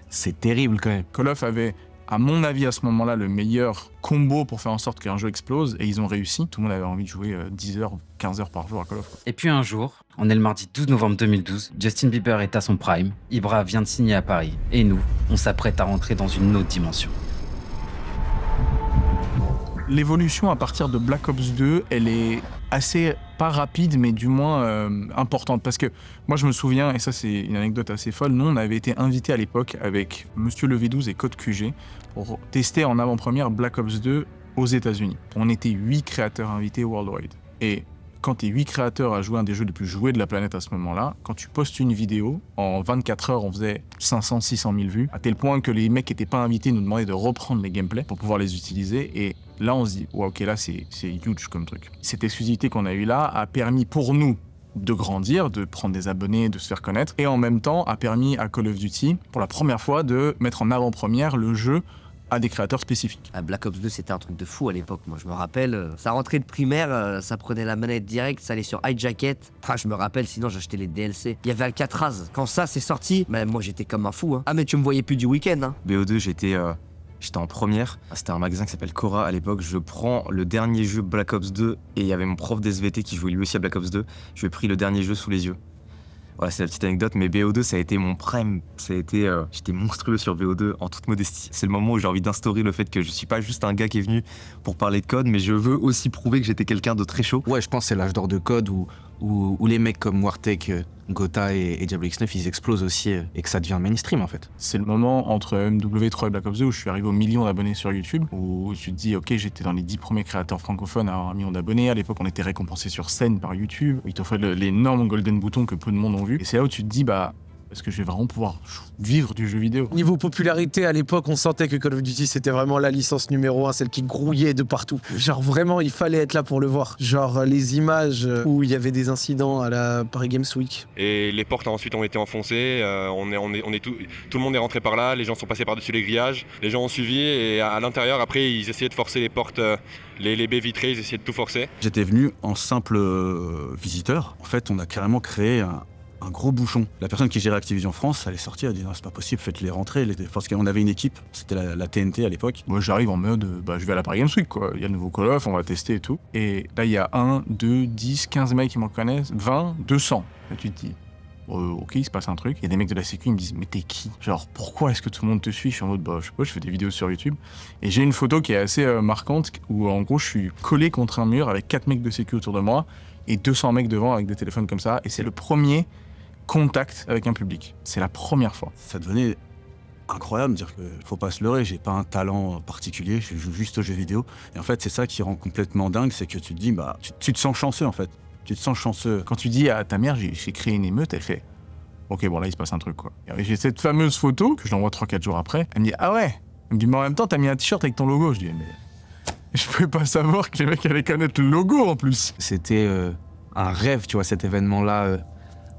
C'est terrible quand même. Call of avait, à mon avis, à ce moment-là, le meilleur combo pour faire en sorte qu'un jeu explose, et ils ont réussi. Tout le monde avait envie de jouer 10 heures, 15 heures par jour à Call of. Et puis un jour, on est le mardi 12 novembre 2012, Justin Bieber est à son prime, Ibra vient de signer à Paris, et nous, on s'apprête à rentrer dans une autre dimension. L'évolution à partir de Black Ops 2, elle est assez, pas rapide, mais du moins importante. Parce que moi, je me souviens, et ça c'est une anecdote assez folle, nous, on avait été invités à l'époque avec Monsieur le V12 et Code QG pour tester en avant-première Black Ops 2 aux États-Unis. On était 8 créateurs invités worldwide. Et quand tu es 8 créateurs à jouer un des jeux les plus joués de la planète à ce moment-là, quand tu postes une vidéo, en 24 heures, on faisait 500, 600 000 vues, à tel point que les mecs qui n'étaient pas invités nous demandaient de reprendre les gameplays pour pouvoir les utiliser. Et là, on se dit, ouais, ok, là, c'est huge comme truc. Cette exclusivité qu'on a eue là a permis pour nous de grandir, de prendre des abonnés, de se faire connaître, et en même temps a permis à Call of Duty, pour la première fois, de mettre en avant-première le jeu à des créateurs spécifiques. Black Ops 2, c'était un truc de fou à l'époque. Moi, je me rappelle, ça rentrait de primaire, ça prenait la manette direct, ça allait sur iJacket. Enfin, je me rappelle, sinon j'achetais les DLC. Il y avait Alcatraz. Quand ça c'est sorti, moi j'étais comme un fou. Hein. Ah, mais tu me voyais plus du week-end. Hein. BO2, j'étais en première. C'était un magasin qui s'appelle Cora à l'époque. Je prends le dernier jeu Black Ops 2 et il y avait mon prof d'SVT qui jouait lui aussi à Black Ops 2. Je lui ai pris le dernier jeu sous les yeux. Voilà, c'est la petite anecdote, mais BO2, ça a été mon prime. Ça a été, j'étais monstrueux sur BO2 en toute modestie. C'est le moment où j'ai envie d'instaurer le fait que je suis pas juste un gars qui est venu pour parler de code, mais je veux aussi prouver que j'étais quelqu'un de très chaud. Ouais, je pense que c'est l'âge d'or de code où les mecs comme Wartech, Gotha et Diablo X9, ils explosent aussi et que ça devient mainstream en fait. C'est le moment entre MW3 et Black Ops 2 où je suis arrivé au million d'abonnés sur YouTube, où tu te dis, ok, j'étais dans les 10 premiers créateurs francophones à avoir 1 million d'abonnés. À l'époque, on était récompensé sur scène par YouTube. Ils t'offraient l'énorme golden bouton que peu de monde ont vu. Et c'est là où tu te dis, bah, est-ce que je vais vraiment pouvoir vivre du jeu vidéo? Niveau popularité, à l'époque, on sentait que Call of Duty, c'était vraiment la licence numéro 1, celle qui grouillait de partout. Genre vraiment, il fallait être là pour le voir. Genre les images où il y avait des incidents à la Paris Games Week. Et les portes ensuite ont été enfoncées, tout le monde est rentré par là, les gens sont passés par-dessus les grillages, les gens ont suivi et à l'intérieur, après, ils essayaient de forcer les portes, les baies vitrées, ils essayaient de tout forcer. J'étais venu en simple visiteur. En fait, on a carrément créé un gros bouchon. La personne qui gérait Activision France, elle est sortie, elle a dit non, c'est pas possible, faites-les rentrer. Parce qu'on avait une équipe, c'était la TNT à l'époque. Moi j'arrive en mode, je vais à la Paris Games Week, quoi. Il y a le nouveau Call of, on va tester et tout. Et là il y a 1, 2, 10, 15 mecs qui m'en connaissent, 20, 200. Et tu te dis, ok, il se passe un truc. Il y a des mecs de la sécu, ils me disent, mais t'es qui? Genre, pourquoi est-ce que tout le monde te suit? Je suis en mode, je sais pas, je fais des vidéos sur YouTube. Et j'ai une photo qui est assez marquante, où en gros je suis collé contre un mur avec 4 mecs de sécu autour de moi, et 200 mecs devant avec des téléphones comme ça. Et c'est le premier contact avec un public. C'est la première fois. Ça devenait incroyable de dire que faut pas se leurrer, j'ai pas un talent particulier, je joue juste aux jeux vidéo. Et en fait, c'est ça qui rend complètement dingue, c'est que tu te dis, tu te sens chanceux en fait. Tu te sens chanceux. Quand tu dis à ta mère, j'ai créé une émeute, elle fait, ok, bon là, il se passe un truc, quoi. Et j'ai cette fameuse photo que je l'envoie 3-4 jours après. Elle me dit, ah ouais. Elle me dit, mais en même temps, t'as mis un t-shirt avec ton logo. Je dis, mais je pouvais pas savoir que les mecs allaient connaître le logo en plus. C'était un rêve, tu vois, cet événement-là.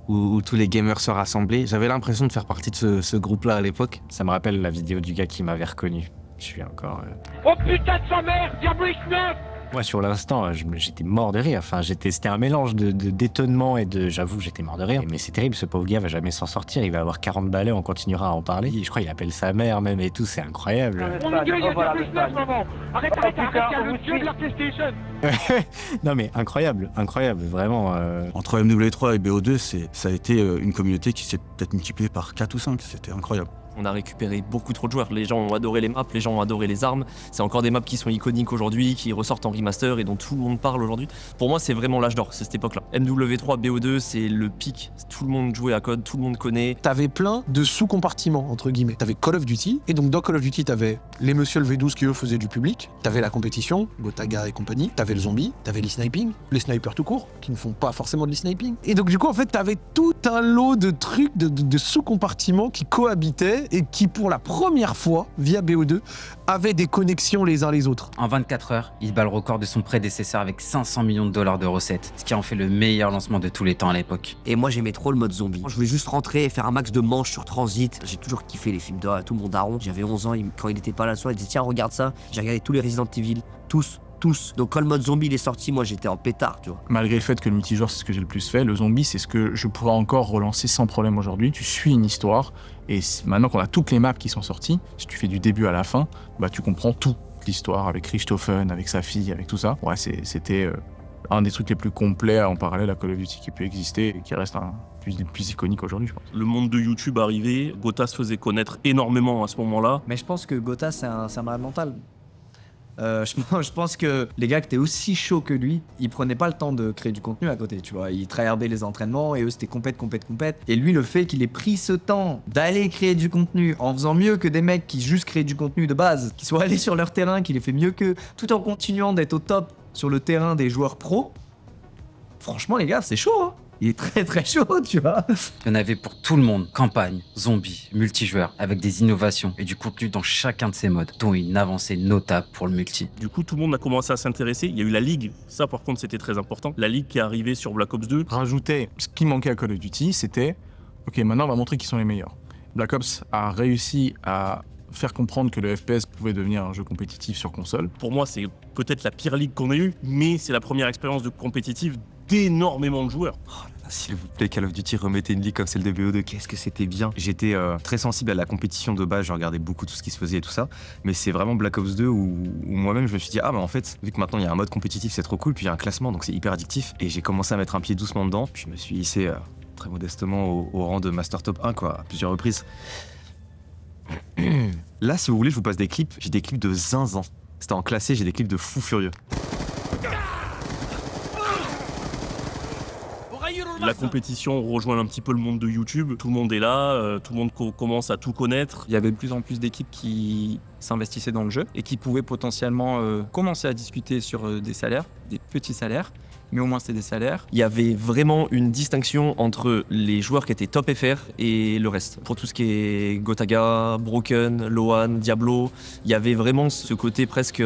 Où tous les gamers se rassemblaient. J'avais l'impression de faire partie de ce groupe-là à l'époque. Ça me rappelle la vidéo du gars qui m'avait reconnu. Je suis encore... Oh putain de sa mère, Diablo X9! Moi, sur l'instant, j'étais mort de rire. Enfin, c'était un mélange d'étonnement et de... J'avoue, j'étais mort de rire. Mais c'est terrible, ce pauvre gars va jamais s'en sortir. Il va avoir 40 balais, on continuera à en parler. Je crois qu'il appelle sa mère même et tout, c'est incroyable. On est gueule, il y a Diablo X9, maman! Arrête, il y a le dieu de la PlayStation! Non mais incroyable, vraiment. Entre MW3 et BO2, ça a été une communauté qui s'est peut-être multipliée par 4 ou 5, c'était incroyable. On a récupéré beaucoup trop de joueurs. Les gens ont adoré les maps, les gens ont adoré les armes. C'est encore des maps qui sont iconiques aujourd'hui, qui ressortent en remaster et dont tout le monde parle aujourd'hui. Pour moi, c'est vraiment l'âge d'or, c'est cette époque-là. MW3, BO2, c'est le pic. Tout le monde jouait à code, tout le monde connaît. T'avais plein de sous-compartiments, entre guillemets. T'avais Call of Duty, et donc dans Call of Duty, t'avais les Monsieur le V12 qui eux faisaient du public. T'avais la compétition, Gotaga et compagnie. T'avais le zombie, t'avais l'e-sniping, les snipers tout court, qui ne font pas forcément de l'e-sniping. Et donc du coup, en fait, t'avais tout un lot de trucs, de sous-compartiments qui cohabitaient connaissaient et qui, pour la première fois, via BO2, avaient des connexions les uns les autres. En 24 heures, il bat le record de son prédécesseur avec 500 millions de dollars de recettes, ce qui en fait le meilleur lancement de tous les temps à l'époque. Et moi j'aimais trop le mode zombie. Je voulais juste rentrer et faire un max de manches sur Transit. J'ai toujours kiffé les films d'horreur, tout mon daron. J'avais 11 ans, quand il était pas là le soir, il disait tiens regarde ça. J'ai regardé tous les Resident Evil, tous. Donc quand le mode zombie il est sorti, moi j'étais en pétard, tu vois. Malgré le fait que le multijoueur c'est ce que j'ai le plus fait, le zombie c'est ce que je pourrais encore relancer sans problème aujourd'hui. Tu suis une histoire et maintenant qu'on a toutes les maps qui sont sorties, si tu fais du début à la fin, bah tu comprends toute l'histoire avec Richthofen, avec sa fille, avec tout ça. Ouais, c'était un des trucs les plus complets en parallèle à Call of Duty qui peut exister et qui reste un plus iconique aujourd'hui, je pense. Le monde de YouTube arrivait, Gotha se faisait connaître énormément à ce moment-là. Mais je pense que Gotha c'est un malade mental. Je pense que les gars qui étaient aussi chauds que lui, ils prenaient pas le temps de créer du contenu à côté, tu vois. Ils tryhardaient les entraînements et eux c'était compète. Et lui, le fait qu'il ait pris ce temps d'aller créer du contenu en faisant mieux que des mecs qui juste créent du contenu de base, qui soient allés sur leur terrain, qu'il ait fait mieux qu'eux, tout en continuant d'être au top sur le terrain des joueurs pros, franchement les gars, c'est chaud, hein. Il est très très chaud, tu vois. Il y en avait pour tout le monde, campagne, zombies, multijoueur, avec des innovations et du contenu dans chacun de ces modes, dont une avancée notable pour le multi. Du coup, tout le monde a commencé à s'intéresser. Il y a eu la Ligue, ça par contre c'était très important. La Ligue qui est arrivée sur Black Ops 2. Rajouter ce qui manquait à Call of Duty, c'était ok, maintenant on va montrer qui sont les meilleurs. Black Ops a réussi à faire comprendre que le FPS pouvait devenir un jeu compétitif sur console. Pour moi, c'est peut-être la pire ligue qu'on ait eue, mais c'est la première expérience de compétitive d'énormément de joueurs. S'il vous plaît, Call of Duty, remettez une ligue comme celle de BO2. Qu'est-ce que c'était bien. J'étais très sensible à la compétition de base, je regardais beaucoup tout ce qui se faisait et tout ça. Mais c'est vraiment Black Ops 2 où moi-même je me suis dit, ah bah en fait, vu que maintenant il y a un mode compétitif, c'est trop cool, puis il y a un classement, donc c'est hyper addictif. Et j'ai commencé à mettre un pied doucement dedans, puis je me suis hissé très modestement au rang de Master Top 1, quoi, à plusieurs reprises. Là, si vous voulez, je vous passe des clips. J'ai des clips de zinzin. C'était en classé, j'ai des clips de fous furieux. La compétition rejoint un petit peu le monde de YouTube. Tout le monde est là, tout le monde commence à tout connaître. Il y avait de plus en plus d'équipes qui s'investissaient dans le jeu et qui pouvaient potentiellement commencer à discuter sur des salaires, des petits salaires. Mais au moins c'était des salaires. Il y avait vraiment une distinction entre les joueurs qui étaient top FR et le reste. Pour tout ce qui est Gotaga, Broken, Loan, Diablo, il y avait vraiment ce côté presque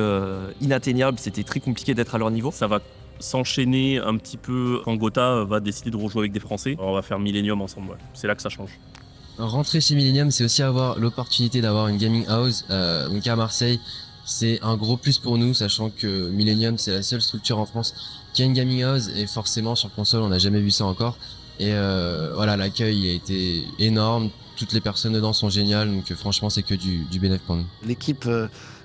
inatteignable. C'était très compliqué d'être à leur niveau. Ça va s'enchaîner un petit peu quand Gotha va décider de rejouer avec des Français. On va faire Millennium ensemble, ouais. C'est là que ça change. Rentrer chez Millennium, c'est aussi avoir l'opportunité d'avoir une gaming house. Donc à Marseille, c'est un gros plus pour nous, sachant que Millennium, c'est la seule structure en France qui a une gaming house, et forcément sur console, on n'a jamais vu ça encore. Et voilà, l'accueil a été énorme, toutes les personnes dedans sont géniales, donc franchement, c'est que du bénéfice pour nous. L'équipe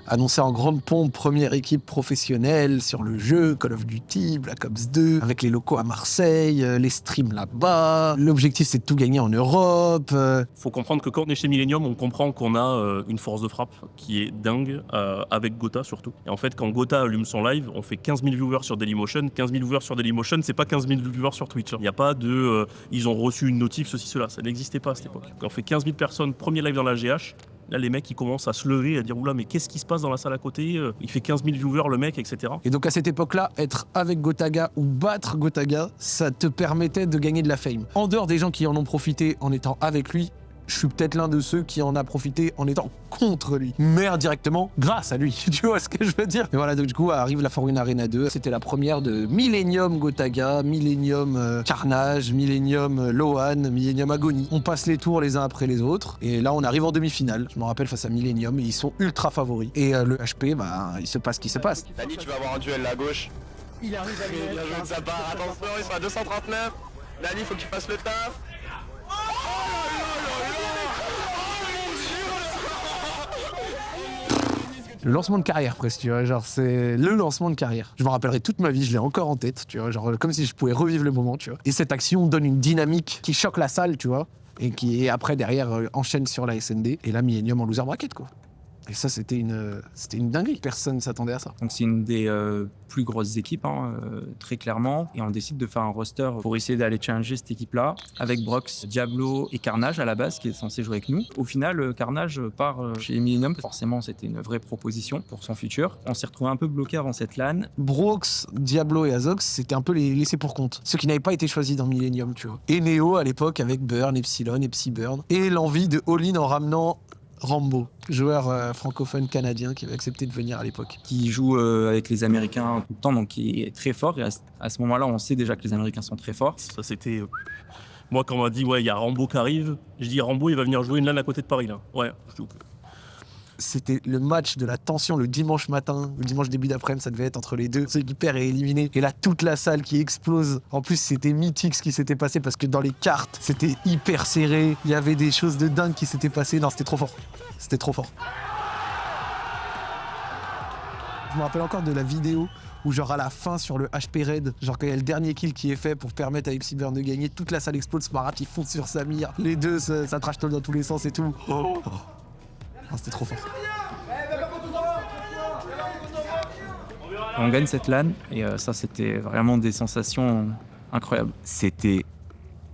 annoncée en grande pompe, première équipe professionnelle sur le jeu, Call of Duty, Black Ops 2, avec les locaux à Marseille, les streams là-bas. L'objectif, c'est de tout gagner en Europe. Faut comprendre que quand on est chez Millennium, on comprend qu'on a une force de frappe qui est dingue, avec Gotha surtout. Et en fait, quand Gotha allume son live, on fait 15 000 viewers sur Dailymotion. 15 000 viewers sur Dailymotion, c'est pas 15 000 viewers sur Twitch. Il n'y a pas de ils ont reçu une notif, ceci, cela. Ça n'existait pas à cette époque. Quand on fait 15 000 personnes, premier live dans la GH, là, les mecs, ils commencent à se lever, à dire oula, mais qu'est-ce qui se passe dans la salle à côté? Il fait 15 000 viewers, le mec, etc. Et donc à cette époque-là, être avec Gotaga ou battre Gotaga, ça te permettait de gagner de la fame. En dehors des gens qui en ont profité en étant avec lui, je suis peut-être l'un de ceux qui en a profité en étant contre lui. Mais indirectement, grâce à lui. Tu vois ce que je veux dire? Et voilà, donc du coup, arrive la Foreign Arena 2. C'était la première de Millennium Gotaga, Millennium Carnage, Millennium Loan, Millennium Agony. On passe les tours les uns après les autres. Et là, on arrive en demi-finale. Je me rappelle, face à Millennium, ils sont ultra favoris. Et le HP, bah, il se passe ce qui se passe. Dani, tu vas avoir un duel là à gauche. Il arrive à lui Bien joué de sa part. Attention, ils sont à 239. Dani, faut que tu fasses le taf. Le lancement de carrière presque, tu vois, genre c'est le lancement de carrière. Je m'en rappellerai toute ma vie, je l'ai encore en tête, tu vois, genre comme si je pouvais revivre le moment, tu vois. Et cette action donne une dynamique qui choque la salle, tu vois, et qui après derrière enchaîne sur la SND. Et là, Millennium en loser bracket, quoi. Et ça, c'était une dinguerie. Personne ne s'attendait à ça. Donc c'est une des plus grosses équipes, très clairement. Et on décide de faire un roster pour essayer d'aller challenger cette équipe-là, avec Brox, Diablo et Carnage à la base, qui est censé jouer avec nous. Au final, Carnage part chez Millennium. Forcément, c'était une vraie proposition pour son futur. On s'est retrouvé un peu bloqué avant cette LAN. Brox, Diablo et Azox, c'était un peu les laissés pour compte. Ceux qui n'avaient pas été choisis dans Millennium, tu vois. Et Neo à l'époque avec Burn, Epsilon et Psyburn. Et l'envie de all-in en ramenant Rambo, joueur francophone canadien qui avait accepté de venir à l'époque. Qui joue avec les Américains tout le temps, donc qui est très fort. Et à ce moment-là, on sait déjà que les Américains sont très forts. Ça, c'était... Moi, quand on m'a dit, ouais, il y a Rambo qui arrive, je dis, Rambo, il va venir jouer une LAN à côté de Paris, là. Ouais, je dis, ok. C'était le match de la tension le dimanche matin, le dimanche début d'après-midi, ça devait être entre les deux. Celui qui perd est éliminé. Et là, toute la salle qui explose. En plus, c'était mythique ce qui s'était passé parce que dans les cartes, c'était hyper serré. Il y avait des choses de dingue qui s'étaient passées. Non, c'était trop fort. C'était trop fort. Je me rappelle encore de la vidéo où genre à la fin sur le HP Raid, genre quand il y a le dernier kill qui est fait pour permettre à Epsilon de gagner, toute la salle explose, Smarat il fonce sur Samir, les deux ça trash talk dans tous les sens et tout. Oh. Ah, c'était trop fort. On gagne cette LAN et ça c'était vraiment des sensations incroyables. C'était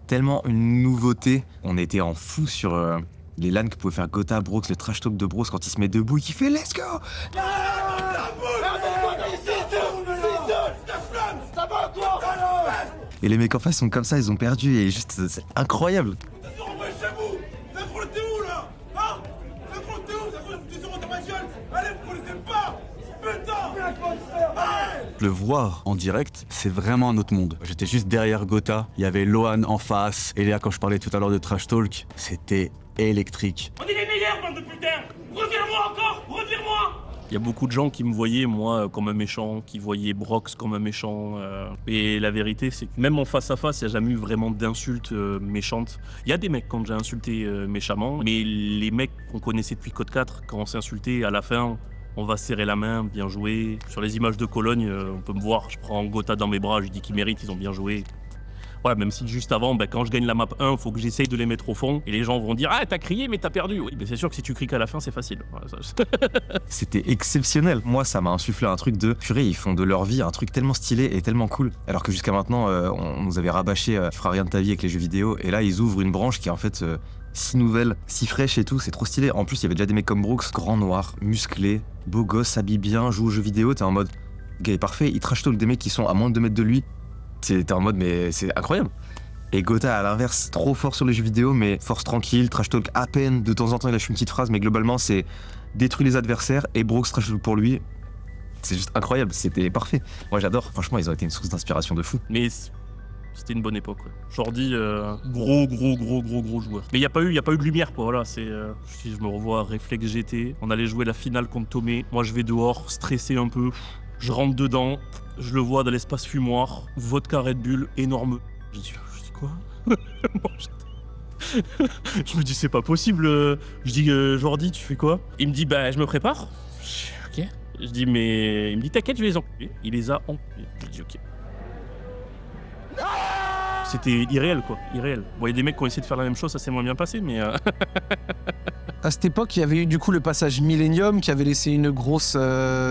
tellement une nouveauté. On était en fou sur les LAN que pouvait faire Gotha, Brox, le trash talk de Brox quand il se met debout et qu'il fait let's go. Et les mecs en face sont comme ça, ils ont perdu et juste c'est incroyable. Le voir en direct, c'est vraiment un autre monde. J'étais juste derrière Gotha, il y avait Lohan en face, et là quand je parlais tout à l'heure de Trash Talk, c'était électrique. On est les meilleurs, bande de putain! Revire-moi encore! Revire-moi! Il y a beaucoup de gens qui me voyaient, moi, comme un méchant, qui voyaient Brox comme un méchant. Et la vérité, c'est que même en face à face, il n'y a jamais eu vraiment d'insultes méchantes. Il y a des mecs qui ont déjà insulté méchamment, mais les mecs qu'on connaissait depuis Code 4, quand on s'est insulté, à la fin, on va serrer la main, bien joué. Sur les images de Cologne, on peut me voir, je prends Gotha dans mes bras, je dis qu'ils méritent, ils ont bien joué. Ouais, même si juste avant, quand je gagne la map 1, faut que j'essaye de les mettre au fond. Et les gens vont dire, ah, t'as crié, mais t'as perdu. Oui, mais c'est sûr que si tu cries qu'à la fin, c'est facile. C'était exceptionnel. Moi, ça m'a insufflé un truc de purée, ils font de leur vie un truc tellement stylé et tellement cool. Alors que jusqu'à maintenant, on nous avait rabâché, tu feras rien de ta vie avec les jeux vidéo. Et là, ils ouvrent une branche qui est en fait si nouvelle, si fraîche et tout. C'est trop stylé. En plus, il y avait déjà des mecs comme Brooks, grand noir, musclé, beau gosse, s'habille bien, joue aux jeux vidéo. T'es en mode, gars est parfait. Il trash talk des mecs qui sont à moins de 2 mètres de lui. T'es en mode, mais c'est incroyable. Et Gotha, à l'inverse, trop fort sur les jeux vidéo, mais force tranquille, trash talk à peine. De temps en temps, il lâche une petite phrase, mais globalement, c'est détruit les adversaires et Brooks trash talk pour lui. C'est juste incroyable, c'était parfait. Moi, j'adore. Franchement, ils ont été une source d'inspiration de fou. Mais c'était une bonne époque, ouais. Jordi, gros joueur. Mais il n'y a pas eu de lumière, quoi. Voilà, si je me revois à Reflex GT, on allait jouer la finale contre Tomé. Moi, je vais dehors, stressé un peu. Je rentre dedans, je le vois dans l'espace fumoir, vodka Red Bull, énorme. Je dis quoi? Je me dis c'est pas possible. Je dis Jordi, tu fais quoi? Il me dit je me prépare. Ok. Je dis mais il me dit t'inquiète, je vais les enculer. Il les a enculés. Je dis ok. C'était irréel quoi, irréel. Bon, il y a des mecs qui ont essayé de faire la même chose, ça s'est moins bien passé, mais. À cette époque, il y avait eu du coup le passage Millennium qui avait laissé une grosse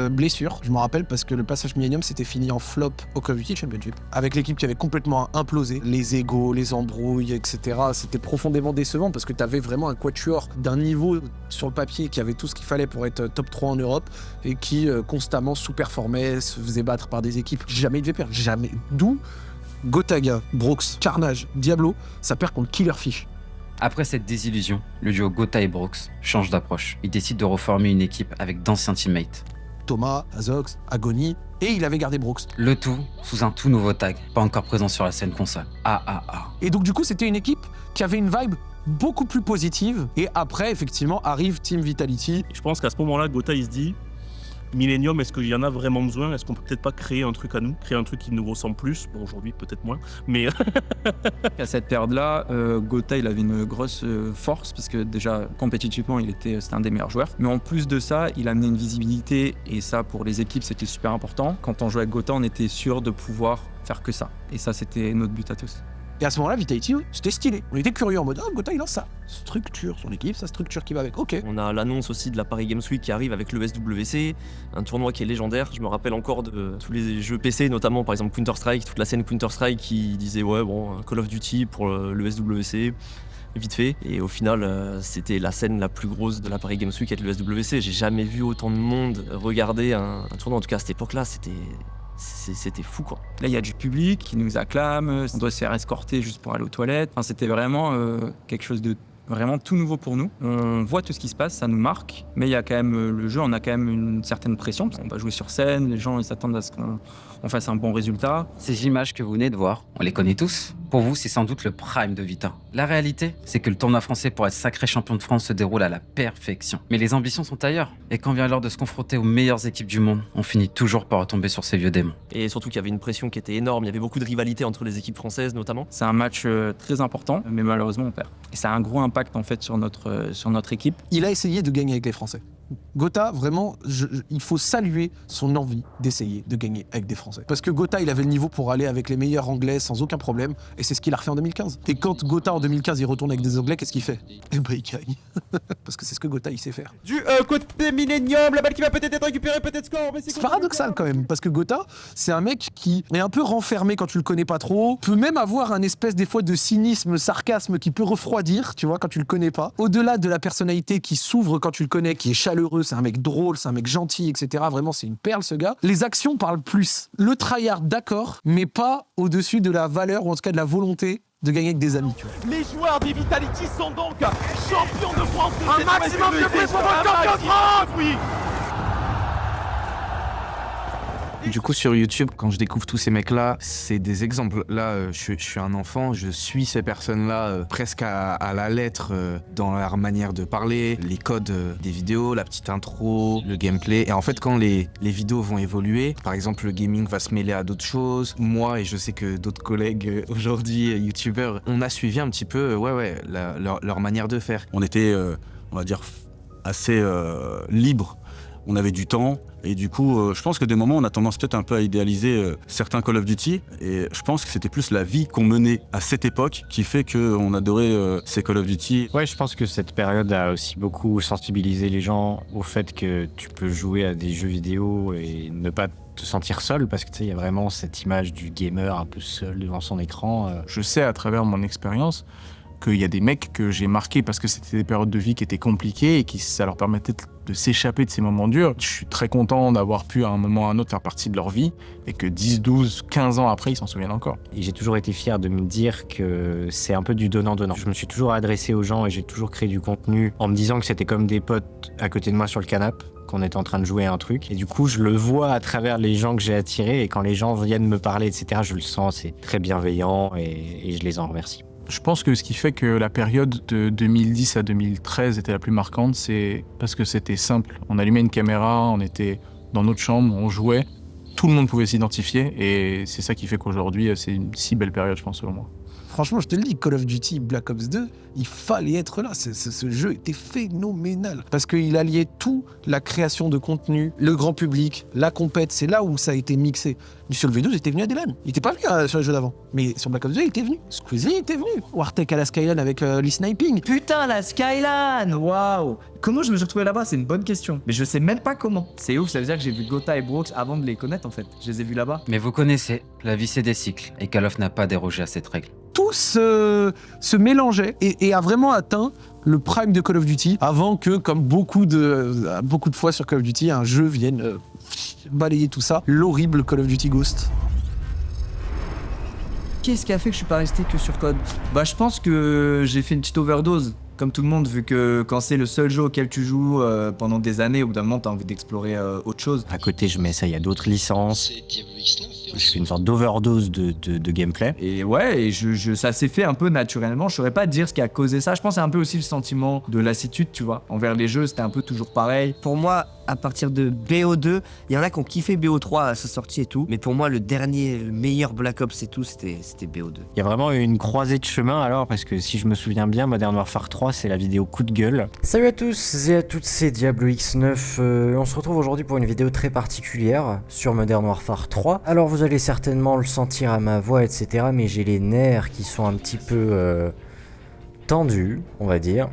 blessure, je m'en rappelle, parce que le passage Millennium s'était fini en flop au Call of Duty Championship, avec l'équipe qui avait complètement implosé, les égos, les embrouilles, etc. C'était profondément décevant parce que t'avais vraiment un quatuor d'un niveau sur le papier qui avait tout ce qu'il fallait pour être top 3 en Europe et qui constamment sous-performait, se faisait battre par des équipes. Jamais il devait perdre, jamais. D'où Gotaga, Brox, Carnage, Diablo, ça perd contre Killerfish. Après cette désillusion, le duo Gotha et Brox change d'approche. Ils décident de reformer une équipe avec d'anciens teammates. Thomas, Azox, Agony, et il avait gardé Brox. Le tout sous un tout nouveau tag, pas encore présent sur la scène console. AAA. Et donc du coup, c'était une équipe qui avait une vibe beaucoup plus positive. Et après, effectivement, arrive Team Vitality. Je pense qu'à ce moment-là, Gotha, il se dit Millennium, est-ce qu'il y en a vraiment besoin? Est-ce qu'on peut peut-être pas créer un truc à nous? Créer un truc qui nous ressemble plus? Bon, aujourd'hui, peut-être moins, mais... À cette période-là, Gotha, il avait une grosse force, parce que déjà, compétitivement, c'était un des meilleurs joueurs. Mais en plus de ça, il amenait une visibilité, et ça, pour les équipes, c'était super important. Quand on jouait avec Gotha, on était sûr de pouvoir faire que ça. Et ça, c'était notre but à tous. Et à ce moment-là, Vitality, c'était stylé. On était curieux en mode, Gotha, il lance ça. Structure son équipe, sa structure qui va avec. Ok. On a l'annonce aussi de la Paris Games Week qui arrive avec le SWC, un tournoi qui est légendaire. Je me rappelle encore de tous les jeux PC, notamment par exemple Counter-Strike, toute la scène Counter-Strike qui disait ouais bon, Call of Duty pour le SWC. Vite fait, et au final c'était la scène la plus grosse de la Paris Games Week avec le SWC. J'ai jamais vu autant de monde regarder un tournoi, en tout cas à cette époque là c'était fou quoi. Là il y a du public qui nous acclame, on doit se faire escorter juste pour aller aux toilettes. Enfin, c'était vraiment quelque chose de vraiment tout nouveau pour nous. On voit tout ce qui se passe, ça nous marque, mais il y a quand même le jeu, on a quand même une certaine pression. On va jouer sur scène, les gens ils s'attendent à ce qu'on fasse un bon résultat. Ces images que vous venez de voir, on les connaît tous. Pour vous, c'est sans doute le prime de Vita. La réalité, c'est que le tournoi français pour être sacré champion de France se déroule à la perfection. Mais les ambitions sont ailleurs. Et quand vient l'heure de se confronter aux meilleures équipes du monde, on finit toujours par retomber sur ces vieux démons. Et surtout qu'il y avait une pression qui était énorme, il y avait beaucoup de rivalité entre les équipes françaises notamment. C'est un match très important, mais malheureusement on perd. Et ça a un gros impact en fait sur notre équipe. Il a essayé de gagner avec les Français. Gotha, vraiment, il faut saluer son envie d'essayer de gagner avec des Français. Parce que Gotha, il avait le niveau pour aller avec les meilleurs Anglais sans aucun problème, et c'est ce qu'il a refait en 2015. Et quand Gotha, en 2015, il retourne avec des Anglais, qu'est-ce qu'il fait? Eh ben, il gagne. Parce que c'est ce que Gotha, il sait faire. Du côté Millennium, la balle qui va peut-être être récupérée, peut-être score, mais c'est paradoxal quand même, parce que Gotha, c'est un mec qui est un peu renfermé quand tu le connais pas trop, peut même avoir un espèce des fois de cynisme, sarcasme qui peut refroidir, tu vois, quand tu le connais pas. Au-delà de la personnalité qui s'ouvre quand tu le connais, qui est chaleureux, c'est un mec drôle, c'est un mec gentil, etc. Vraiment, c'est une perle, ce gars. Les actions parlent plus. Le tryhard, d'accord, mais pas au-dessus de la valeur, ou en tout cas de la volonté de gagner avec des amis, tu vois. Les joueurs des Vitality sont donc champions de France de Un maximum de bruit pour votre champion de France. Oui. Du coup, sur YouTube, quand je découvre tous ces mecs-là, c'est des exemples. Là, je suis un enfant, je suis ces personnes-là presque à la lettre dans leur manière de parler, les codes des vidéos, la petite intro, le gameplay. Et en fait, quand les vidéos vont évoluer, par exemple, le gaming va se mêler à d'autres choses. Moi, et je sais que d'autres collègues aujourd'hui, YouTubeurs, on a suivi un petit peu leur manière de faire. On était, on va dire, assez libre. On avait du temps et du coup, je pense que des moments, on a tendance peut-être un peu à idéaliser certains Call of Duty et je pense que c'était plus la vie qu'on menait à cette époque qui fait qu'on adorait ces Call of Duty. Ouais, je pense que cette période a aussi beaucoup sensibilisé les gens au fait que tu peux jouer à des jeux vidéo et ne pas te sentir seul parce que tu sais, il y a vraiment cette image du gamer un peu seul devant son écran. Je sais à travers mon expérience qu'il y a des mecs que j'ai marqués parce que c'était des périodes de vie qui étaient compliquées et qui ça leur permettait de s'échapper de ces moments durs. Je suis très content d'avoir pu à un moment ou à un autre faire partie de leur vie et que 10, 12, 15 ans après, ils s'en souviennent encore. Et j'ai toujours été fier de me dire que c'est un peu du donnant-donnant. Je me suis toujours adressé aux gens et j'ai toujours créé du contenu en me disant que c'était comme des potes à côté de moi sur le canapé, qu'on était en train de jouer à un truc. Et du coup, je le vois à travers les gens que j'ai attirés et quand les gens viennent me parler, etc., je le sens, c'est très bienveillant et je les en remercie. Je pense que ce qui fait que la période de 2010 à 2013 était la plus marquante, c'est parce que c'était simple. On allumait une caméra, on était dans notre chambre, on jouait, tout le monde pouvait s'identifier et c'est ça qui fait qu'aujourd'hui, c'est une si belle période, je pense, selon moi. Franchement, je te le dis, Call of Duty Black Ops 2, il fallait être là. Ce jeu était phénoménal. Parce qu'il alliait tout, la création de contenu, le grand public, la compète. C'est là où ça a été mixé. Sur le V12, il était venu à Delan. Il était pas venu sur les jeux d'avant. Mais sur Black Ops 2, il était venu. Squeezie était venu. Wartech à la Skyline avec l'e-sniping. Putain, la Skyline. Waouh. Comment je me suis retrouvé là-bas? C'est une bonne question. Mais je sais même pas comment. C'est ouf, ça veut dire que j'ai vu Gotha et Brooks avant de les connaître en fait. Je les ai vus là-bas. Mais vous connaissez, la vie c'est des cycles, et Call of n'a pas dérogé à cette règle. Tout se mélangeait et a vraiment atteint le prime de Call of Duty avant que, comme beaucoup de fois sur Call of Duty, un jeu vienne balayer tout ça. L'horrible Call of Duty Ghost. Qu'est-ce qui a fait que je suis pas resté que sur Code? Bah je pense que j'ai fait une petite overdose. Comme tout le monde, vu que quand c'est le seul jeu auquel tu joues pendant des années, au bout d'un moment, t'as envie d'explorer autre chose. À côté, je mets ça, il y a d'autres licences. Je fais une sorte d'overdose de gameplay. Et ouais, et ça s'est fait un peu naturellement. Je saurais pas dire ce qui a causé ça. Je pense que c'est un peu aussi le sentiment de lassitude, tu vois. Envers les jeux, c'était un peu toujours pareil. Pour moi, à partir de BO2. Il y en a qui ont kiffé BO3 à sa sortie et tout. Mais pour moi, le meilleur Black Ops et tout, c'était BO2. Il y a vraiment une croisée de chemin alors, parce que si je me souviens bien, Modern Warfare 3, c'est la vidéo coup de gueule. Salut à tous et à toutes, c'est Diablo X9. On se retrouve aujourd'hui pour une vidéo très particulière sur Modern Warfare 3. Alors vous allez certainement le sentir à ma voix, etc. Mais j'ai les nerfs qui sont un petit peu tendus, on va dire.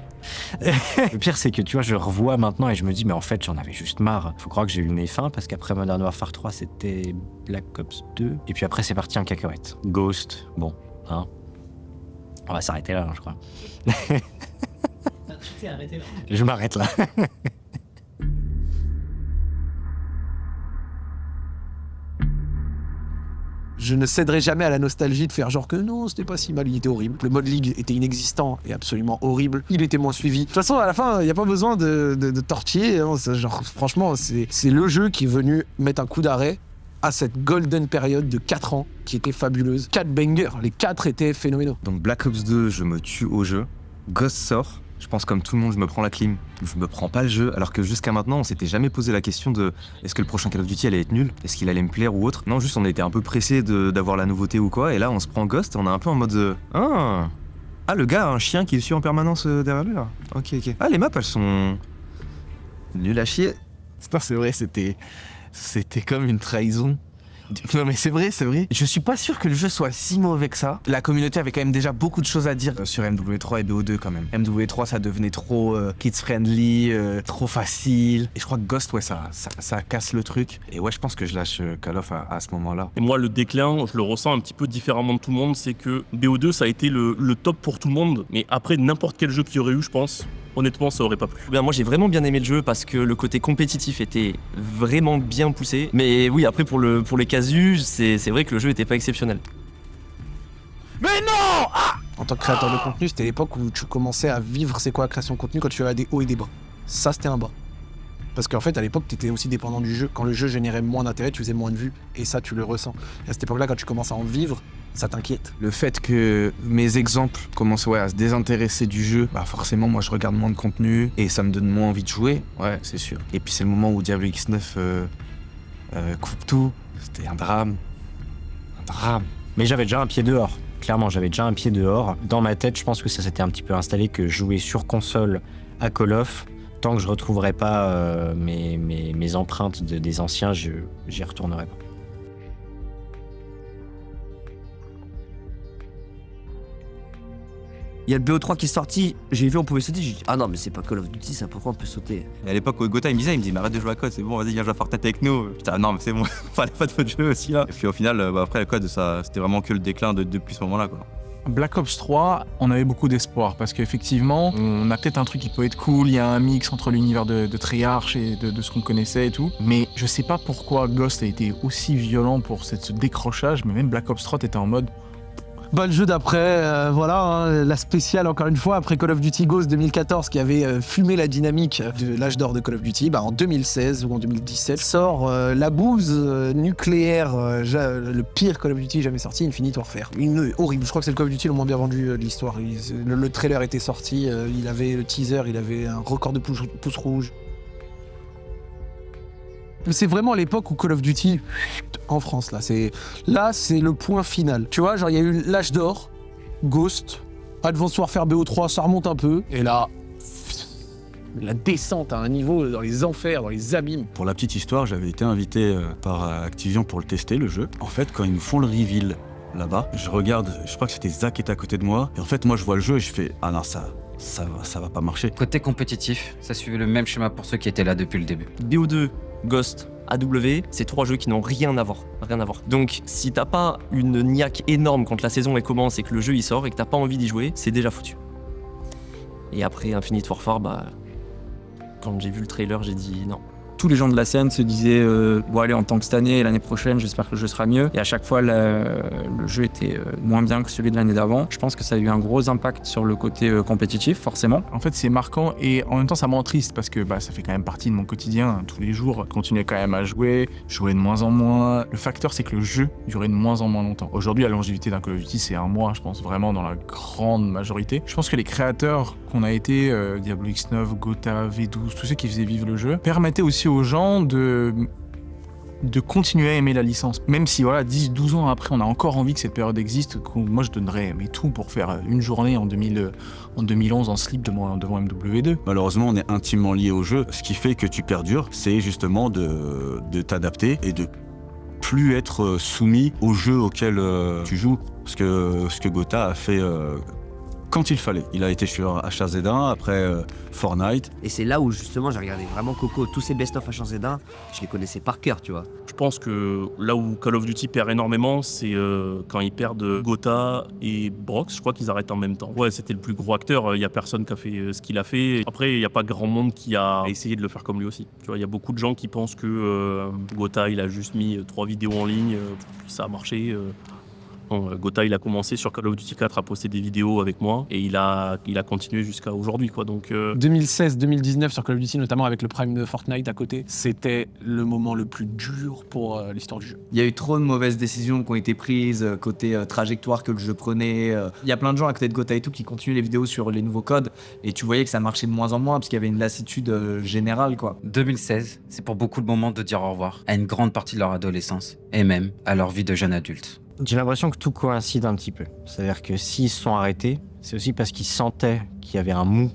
Le pire, c'est que tu vois, je revois maintenant et je me dis, mais en fait, j'en avais juste marre. Faut croire que j'ai eu le nez fin parce qu'après Modern Warfare 3, c'était Black Ops 2. Et puis après, c'est parti en cacahuète. Ghost, bon, hein. On va s'arrêter là, je crois. Tu t'es arrêté là. Je m'arrête là. Je ne céderai jamais à la nostalgie de faire genre que non, c'était pas si mal, il était horrible. Le mode League était inexistant et absolument horrible. Il était moins suivi. De toute façon, à la fin, il n'y a pas besoin de tortiller. Hein. Genre, franchement, c'est le jeu qui est venu mettre un coup d'arrêt à cette golden période de 4 ans qui était fabuleuse. 4 bangers, les 4 étaient phénoménaux. Donc Black Ops 2, je me tue au jeu. Ghost sort. Je pense comme tout le monde, je me prends la clim. Je me prends pas le jeu, alors que jusqu'à maintenant, on s'était jamais posé la question de est-ce que le prochain Call of Duty allait être nul, est-ce qu'il allait me plaire ou autre. Non, juste on était un peu pressé d'avoir la nouveauté ou quoi, et là on se prend Ghost, et on est un peu en mode ah le gars a un chien qui le suit en permanence derrière lui là. Ok. Ah les maps elles sont nulles à chier. Putain, c'est vrai, c'était comme une trahison. Non mais c'est vrai. Je suis pas sûr que le jeu soit si mauvais que ça. La communauté avait quand même déjà beaucoup de choses à dire sur MW3 et BO2 quand même. MW3 ça devenait trop kids friendly, trop facile. Et je crois que Ghost, ouais, ça casse le truc. Et ouais, je pense que je lâche Call of à ce moment-là. Et moi, le déclin, je le ressens un petit peu différemment de tout le monde. C'est que BO2, ça a été le top pour tout le monde. Mais après, n'importe quel jeu qu'il y aurait eu, je pense, honnêtement, ça aurait pas plu. Moi j'ai vraiment bien aimé le jeu parce que le côté compétitif était vraiment bien poussé. Mais oui, après pour les casus, c'est vrai que le jeu était pas exceptionnel. Mais non En tant que créateur de contenu, c'était l'époque où tu commençais à vivre c'est quoi la création de contenu quand tu avais des hauts et des bas. Ça, c'était un bas. Parce qu'en fait, à l'époque, tu étais aussi dépendant du jeu. Quand le jeu générait moins d'intérêt, tu faisais moins de vues. Et ça, tu le ressens. Et à cette époque-là, quand tu commences à en vivre, ça t'inquiète. Le fait que mes exemples commencent à se désintéresser du jeu, bah forcément, moi, je regarde moins de contenu et ça me donne moins envie de jouer. Ouais, c'est sûr. Et puis, c'est le moment où Diablo X9 coupe tout. C'était un drame. Mais j'avais déjà un pied dehors. Clairement, j'avais déjà un pied dehors. Dans ma tête, je pense que ça s'était un petit peu installé que jouer sur console à Call of, tant que je retrouverai pas mes empreintes des anciens, j'y retournerai pas. Il y a le BO3 qui est sorti, j'ai vu on pouvait sauter, j'ai dit ah non mais c'est pas Call of Duty ça, pourquoi on peut sauter? Et à l'époque où Gotha il me dit mais arrête de jouer à COD, c'est bon, vas-y viens jouer à Fortnite avec nous. Putain non mais c'est bon, on parlait pas de votre jeu aussi là. Et puis au final, après le COD c'était vraiment que le déclin depuis ce moment-là quoi. Black Ops 3, on avait beaucoup d'espoir parce qu'effectivement, on a peut-être un truc qui peut être cool, il y a un mix entre l'univers de Treyarch et de ce qu'on connaissait et tout, mais je sais pas pourquoi Ghost a été aussi violent pour ce décrochage, mais même Black Ops 3 était en mode Bah, le jeu d'après, voilà, hein, la spéciale encore une fois, après Call of Duty Ghost 2014 qui avait fumé la dynamique de l'âge d'or de Call of Duty, bah, en 2016 ou en 2017 sort la bouse nucléaire, le pire Call of Duty jamais sorti, Infinite Warfare. Horrible, je crois que c'est le Call of Duty le moins bien vendu de l'histoire. Le trailer était sorti, il avait le teaser, il avait un record de pouces rouges. C'est vraiment l'époque où Call of Duty, en France, là, c'est le point final. Tu vois, genre, il y a eu l'âge d'or, Ghost, Advanced Warfare BO3, ça remonte un peu, et là, la descente à un niveau dans les enfers, dans les abîmes. Pour la petite histoire, j'avais été invité par Activision pour le tester, le jeu. En fait, quand ils nous font le reveal là-bas, je regarde, je crois que c'était Zach qui était à côté de moi, et en fait, moi, je vois le jeu et je fais « Ah non, ça va pas marcher ». Côté compétitif, ça suivait le même schéma pour ceux qui étaient là depuis le début. BO2, Ghost, AW, c'est 3 jeux qui n'ont rien à voir. Donc si t'as pas une niaque énorme quand la saison elle commence et que le jeu il sort et que t'as pas envie d'y jouer, c'est déjà foutu. Et après Infinite Warfare, bah quand j'ai vu le trailer, j'ai dit non. Tous les gens de la scène se disaient bon allez, en tant que cette année et l'année prochaine, j'espère que le jeu sera mieux. Et à chaque fois, le jeu était moins bien que celui de l'année d'avant. Je pense que ça a eu un gros impact sur le côté compétitif, forcément. En fait, c'est marquant et en même temps, ça me rend triste parce que ça fait quand même partie de mon quotidien. Tous les jours, je continuais quand même à jouer de moins en moins. Le facteur, c'est que le jeu durait de moins en moins longtemps. Aujourd'hui, la longévité d'un Call of Duty, c'est 1 mois, je pense vraiment dans la grande majorité. Je pense que les créateurs qu'on a été, Diablo X9, Gotha, V12, tous ceux qui faisaient vivre le jeu, permettaient aussi aux gens de continuer à aimer la licence. Même si, voilà, 10-12 ans après, on a encore envie que cette période existe, moi je donnerais tout pour faire une journée en 2011 en slip devant MW2. Malheureusement, on est intimement lié au jeu. Ce qui fait que tu perdures, c'est justement de t'adapter et de plus être soumis au jeu auquel tu joues. Ce que Gotha a fait quand il fallait. Il a été sur H1Z1, après Fortnite. Et c'est là où justement j'ai regardé vraiment Coco, tous ces best-of H1Z1, je les connaissais par cœur, tu vois. Je pense que là où Call of Duty perd énormément, c'est quand ils perdent Gotha et Brox. Je crois qu'ils arrêtent en même temps. Ouais, c'était le plus gros acteur. Il n'y a personne qui a fait ce qu'il a fait. Après, il n'y a pas grand monde qui a essayé de le faire comme lui aussi. Tu vois, il y a beaucoup de gens qui pensent que Gotha, il a juste mis 3 vidéos en ligne, puis ça a marché. Gotha, il a commencé sur Call of Duty 4 à poster des vidéos avec moi et il a continué jusqu'à aujourd'hui, quoi. Donc 2016-2019 sur Call of Duty, notamment avec le prime de Fortnite à côté, c'était le moment le plus dur pour l'histoire du jeu. Il y a eu trop de mauvaises décisions qui ont été prises côté trajectoire que le jeu prenait. Il y a plein de gens à côté de Gotha et tout qui continuaient les vidéos sur les nouveaux codes et tu voyais que ça marchait de moins en moins parce qu'il y avait une lassitude générale, quoi. 2016, c'est pour beaucoup le moment de dire au revoir à une grande partie de leur adolescence et même à leur vie de jeune adulte. J'ai l'impression que tout coïncide un petit peu. C'est-à-dire que s'ils se sont arrêtés, c'est aussi parce qu'ils sentaient qu'il y avait un mou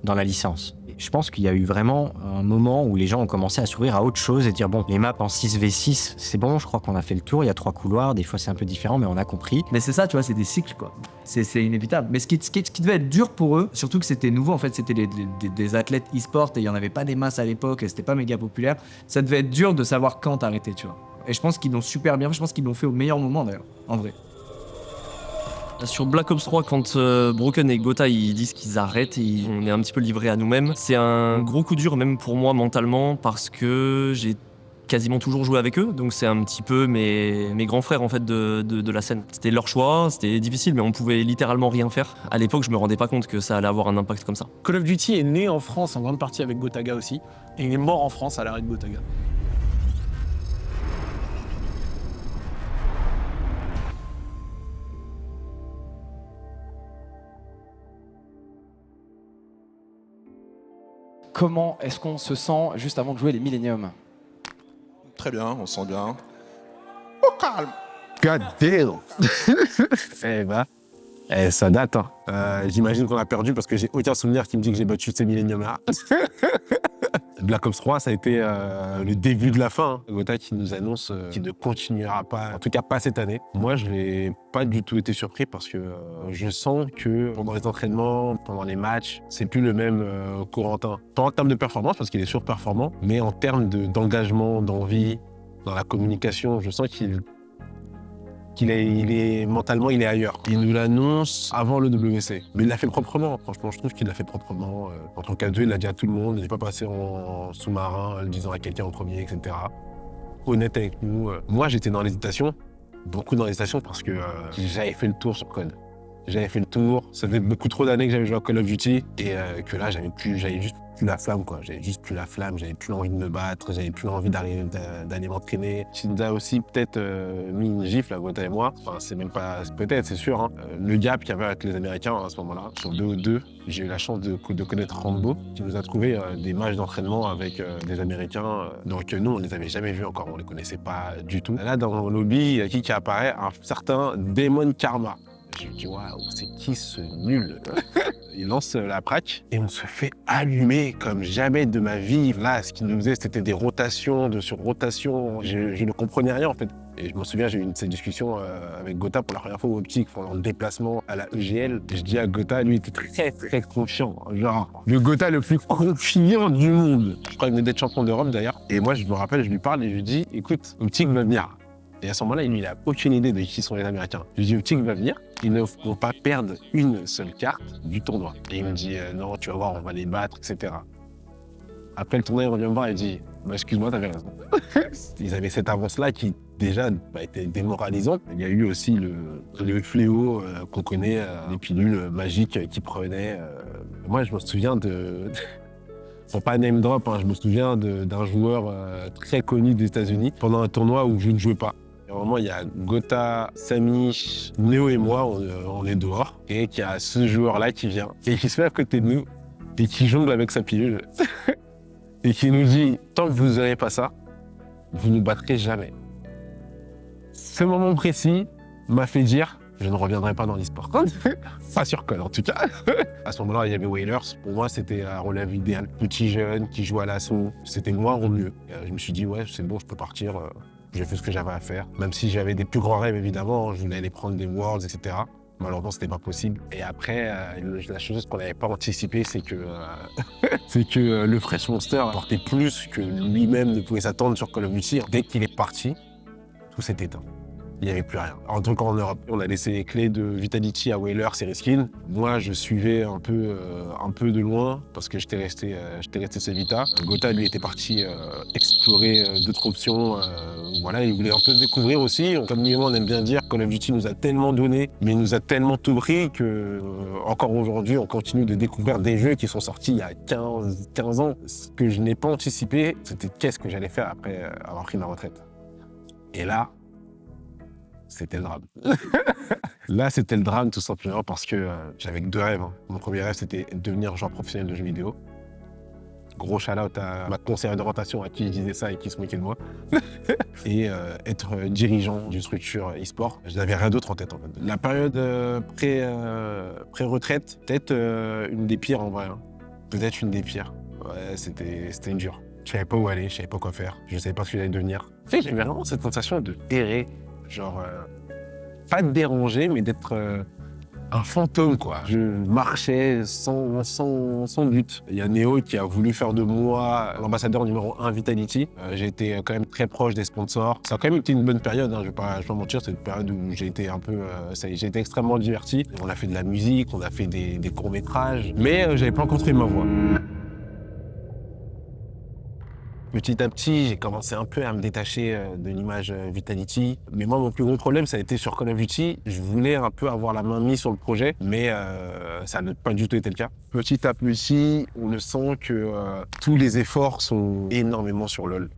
dans la licence. Et je pense qu'il y a eu vraiment un moment où les gens ont commencé à s'ouvrir à autre chose et dire bon, les maps en 6v6, c'est bon, je crois qu'on a fait le tour, il y a 3 couloirs, des fois c'est un peu différent, mais on a compris. Mais c'est ça, tu vois, c'est des cycles, quoi. C'est inévitable. Mais ce qui devait être dur pour eux, surtout que c'était nouveau, en fait, c'était des athlètes e-sport et il n'y en avait pas des masses à l'époque et c'était pas méga populaire. Ça devait être dur de savoir quand arrêter, tu vois. Et je pense qu'ils l'ont super bien fait, je pense qu'ils l'ont fait au meilleur moment d'ailleurs, en vrai. Sur Black Ops 3, quand Broken et Gotha ils disent qu'ils arrêtent, on est un petit peu livrés à nous-mêmes. C'est un gros coup dur même pour moi mentalement parce que j'ai quasiment toujours joué avec eux, donc c'est un petit peu mes grands frères en fait de la scène. C'était leur choix, c'était difficile mais on pouvait littéralement rien faire. À l'époque je me rendais pas compte que ça allait avoir un impact comme ça. Call of Duty est né en France en grande partie avec Gotaga aussi, et il est mort en France à l'arrêt de Gotaga. Comment est-ce qu'on se sent juste avant de jouer les Millennium? Très bien, on se sent bien. Au calme. God damn. Ça date, hein. J'imagine qu'on a perdu parce que j'ai aucun souvenir qui me dit que j'ai battu ces Millennium-là. Black Ops 3, ça a été le début de la fin. Hein. Gotha qui nous annonce qu'il ne continuera pas, en tout cas pas cette année. Moi, je n'ai pas du tout été surpris parce que je sens que pendant les entraînements, pendant les matchs, c'est plus le même Corentin. Pas en termes de performance parce qu'il est surperformant, mais en termes d'engagement, d'envie, dans la communication, je sens qu'il est mentalement, il est ailleurs. Il nous l'annonce avant le WC. Mais il l'a fait proprement. Franchement, je trouve qu'il l'a fait proprement. En tant qu'A2, il l'a dit à tout le monde. Il n'est pas passé en sous-marin, le disant à quelqu'un en premier, etc. Honnête avec nous. Moi, j'étais dans l'hésitation. Beaucoup dans l'hésitation parce que j'avais fait le tour sur Code. J'avais fait le tour. Ça faisait beaucoup trop d'années que j'avais joué à Call of Duty. Et que là, j'avais juste plus la flamme, quoi. J'avais juste plus la flamme, j'avais plus envie de me battre, j'avais plus envie d'aller m'entraîner. Ce qui nous a aussi peut-être mis une gifle, Gotha et moi. Enfin, c'est même pas, peut-être, c'est sûr, hein. Le gap qu'il y avait avec les Américains à ce moment-là, sur 2-2, j'ai eu la chance de connaître Rambo, qui nous a trouvé des matchs d'entraînement avec des Américains. Donc nous, on les avait jamais vus encore, on les connaissait pas du tout. Là, dans le lobby, il y a qui apparaît? Un certain Demon Karma. Je me dis, waouh, c'est qui ce nul? Il lance la praque et on se fait allumer comme jamais de ma vie. Là, ce qu'il nous faisait, c'était des rotations, sur rotation. Je ne comprenais rien, en fait. Et je me souviens, j'ai eu cette discussion avec Gotha pour la première fois au Optique, pendant le déplacement à la EGL. Je dis à Gotha, lui, il était très, très confiant. Genre, le Gotha le plus confiant du monde. Je crois qu'il venait d'être champion d'Europe, d'ailleurs. Et moi, je me rappelle, je lui parle et je lui dis, écoute, Optique va venir. Et à ce moment-là, lui, il n'a aucune idée de qui sont les Américains. Je lui dis, Optic va venir, ils ne vont pas perdre une seule carte du tournoi. Et il me dit, non, tu vas voir, on va les battre, etc. Après le tournoi, il revient me voir et il dit, bah, excuse-moi, t'avais raison. Ils avaient cette avance-là qui, déjà, était démoralisante. Il y a eu aussi le fléau qu'on connaît, les pilules magiques qui prenaient. Moi, je me souviens Pour pas name drop, hein, je me souviens d'un joueur très connu des États-Unis pendant un tournoi où je ne jouais pas. Et à un moment, il y a Gotha, Samy, Néo et moi, on est dehors. Et qu'il y a ce joueur-là qui vient et qui se met à côté de nous et qui jongle avec sa pilule. et qui nous dit « Tant que vous n'aurez pas ça, vous ne nous battrez jamais ». Ce moment précis m'a fait dire « Je ne reviendrai pas dans l'e-sport ». Pas sur COD en tout cas. À ce moment-là, il y avait Whalers. Pour moi, c'était un relève idéal. Petit jeune qui joue à l'assaut. C'était moi au mieux. Je me suis dit « Ouais, c'est bon, je peux partir. » J'ai fait ce que j'avais à faire. Même si j'avais des plus grands rêves, évidemment. Je voulais aller prendre des Worlds, etc. Malheureusement, c'était pas possible. Et après, la chose qu'on n'avait pas anticipée, c'est que, le Fresh Monster apportait plus que lui-même ne pouvait s'attendre sur Call of Duty. Dès qu'il est parti, tout s'est éteint. Il n'y avait plus rien. En tout cas, en Europe, on a laissé les clés de Vitality à Whalers et Reskin. Moi, je suivais un peu de loin parce que j'étais resté chez Vita. Gotha, lui, était parti explorer d'autres options. Voilà, il voulait un peu découvrir aussi. Comme lui-même, on aime bien dire, Call of Duty nous a tellement donné, mais nous a tellement tout pris que encore aujourd'hui, on continue de découvrir des jeux qui sont sortis il y a 15 ans. Ce que je n'ai pas anticipé, c'était qu'est-ce que j'allais faire après avoir pris ma retraite. Et là, c'était le drame. Là, c'était le drame tout simplement parce que j'avais que 2 rêves. Mon premier rêve, c'était devenir joueur professionnel de jeux vidéo. Gros shout-out à ma conseillère d'orientation à qui je disais ça et qui se moquait de moi. Et être dirigeant d'une structure e-sport. Je n'avais rien d'autre en tête en fait. La période pré-retraite, peut-être une des pires en vrai. Peut-être une des pires. Ouais, c'était une dure. Je savais pas où aller, je savais pas quoi faire. Je savais pas ce que j'allais devenir. En fait, j'avais vraiment cette sensation de errer. Genre, pas de déranger, mais d'être un fantôme, quoi. Je marchais sans but. Il y a Neo qui a voulu faire de moi l'ambassadeur numéro 1 Vitality. J'ai été quand même très proche des sponsors. Ça a quand même été une bonne période, je vais pas mentir, c'est une période où j'ai été un peu... j'ai été extrêmement diverti. On a fait de la musique, on a fait des courts-métrages, mais j'avais pas encore trouvé ma voie. Petit à petit, j'ai commencé un peu à me détacher de l'image Vitality. Mais moi, mon plus gros problème, ça a été sur Call of Duty. Je voulais un peu avoir la main mise sur le projet, mais ça n'a pas du tout été le cas. Petit à petit, on le sent que tous les efforts sont énormément sur LoL.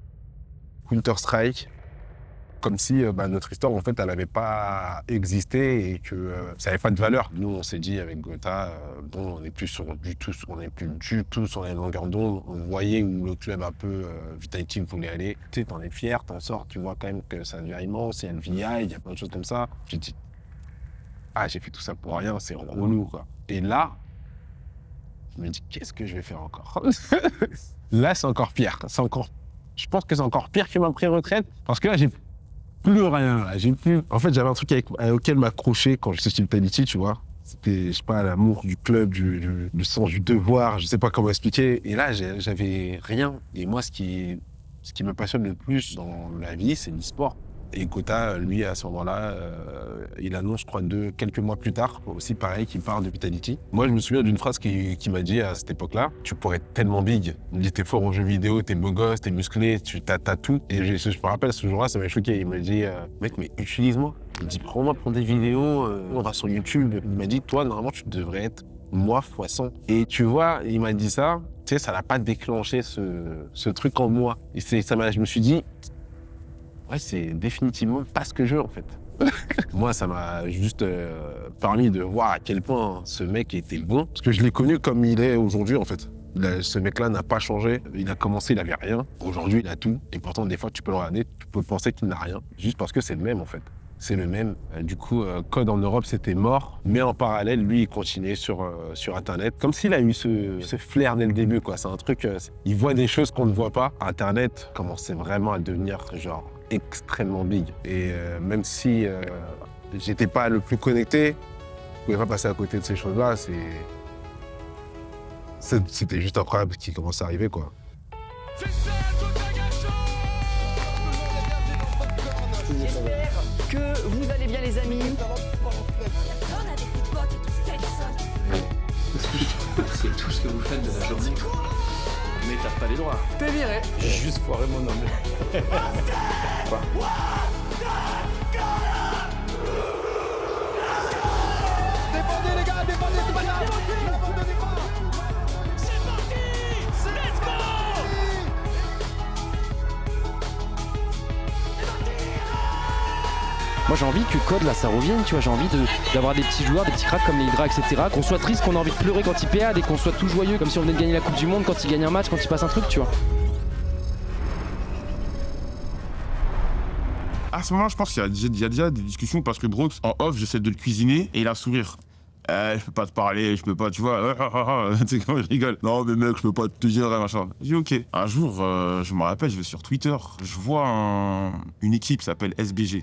Counter-Strike, comme si notre histoire, en fait, elle n'avait pas existé et que ça n'avait pas de valeur. Nous, on s'est dit avec Gotha, bon, on n'est plus du tout sur la longueur d'onde. On voyait où le club un peu Vitality voulait aller. Tu sais, t'en es fier, t'en sors, tu vois quand même que ça devient immense, il y a le VI, il y a plein de choses comme ça. J'ai dit, j'ai fait tout ça pour rien, c'est relou, quoi. Et là, je me dis, qu'est-ce que je vais faire encore? Là, c'est encore pire. Je pense que c'est encore pire que ma pré-retraite, parce que là, j'ai plus rien, là. En fait, j'avais un truc auquel m'accrocher quand j'étais sur Vitality, tu vois. C'était, je sais pas, l'amour du club, le sens du devoir, je sais pas comment expliquer. Et là, j'avais rien. Et moi, ce qui me passionne le plus dans la vie, c'est l'e-sport. Et Gotha, lui, à ce moment-là, il annonce, je crois, quelques mois plus tard, aussi pareil, qu'il parle de Vitality. Moi, je me souviens d'une phrase qui m'a dit à cette époque-là, tu pourrais être tellement big. Il me dit, t'es fort aux jeux vidéo, t'es beau gosse, t'es musclé, t'as tout. Et je me rappelle, ce jour-là, ça m'a choqué. Il m'a dit, mec, mais utilise-moi. Il me dit, prends-moi pour des vidéos, on va sur YouTube. Il m'a dit, toi, normalement, tu devrais être moi fois 100. Et tu vois, il m'a dit ça, tu sais, ça n'a pas déclenché ce truc en moi. Et je me suis dit, ouais, c'est définitivement pas ce que je veux, en fait. Moi, ça m'a juste permis de voir à quel point ce mec était bon. Parce que je l'ai connu comme il est aujourd'hui, en fait. Ce mec-là n'a pas changé. Il a commencé, il avait rien. Aujourd'hui, il a tout. Et pourtant, des fois, tu peux le regarder, tu peux penser qu'il n'a rien. Juste parce que c'est le même, en fait. C'est le même. Du coup, Code en Europe, c'était mort. Mais en parallèle, lui, il continuait sur Internet. Comme s'il a eu ce flair dès le début, quoi. C'est un truc... il voit des choses qu'on ne voit pas. Internet commençait vraiment à devenir, genre, extrêmement big. Et même si j'étais pas le plus connecté, je pouvais pas passer à côté de ces choses-là. C'était juste incroyable ce qui commençait à arriver, quoi. J'espère que vous allez bien, les amis. C'est tout ce que vous faites de la journée. Mais t'as pas les droits. T'es viré. J'ai juste foiré mon homme. Quoi? Défendez les gars, défendez. C'est parti. Let's go. Moi j'ai envie que Code là ça revienne, tu vois, j'ai envie d'avoir des petits joueurs, des petits cracks comme les Hydra, etc. Qu'on soit triste, qu'on a envie de pleurer quand ils perdent et qu'on soit tout joyeux comme si on venait de gagner la Coupe du Monde quand ils gagnent un match, quand ils passent un truc, tu vois. À ce moment-là, je pense qu'il y a déjà des discussions parce que Brox, en off, j'essaie de le cuisiner et il a un sourire. Je peux pas te parler, je peux pas, tu vois. Tu sais comment je rigole. Non, mais mec, je peux pas te dire, machin. J'ai dit, ok. Un jour, je me rappelle, je vais sur Twitter, je vois une équipe qui s'appelle SBG.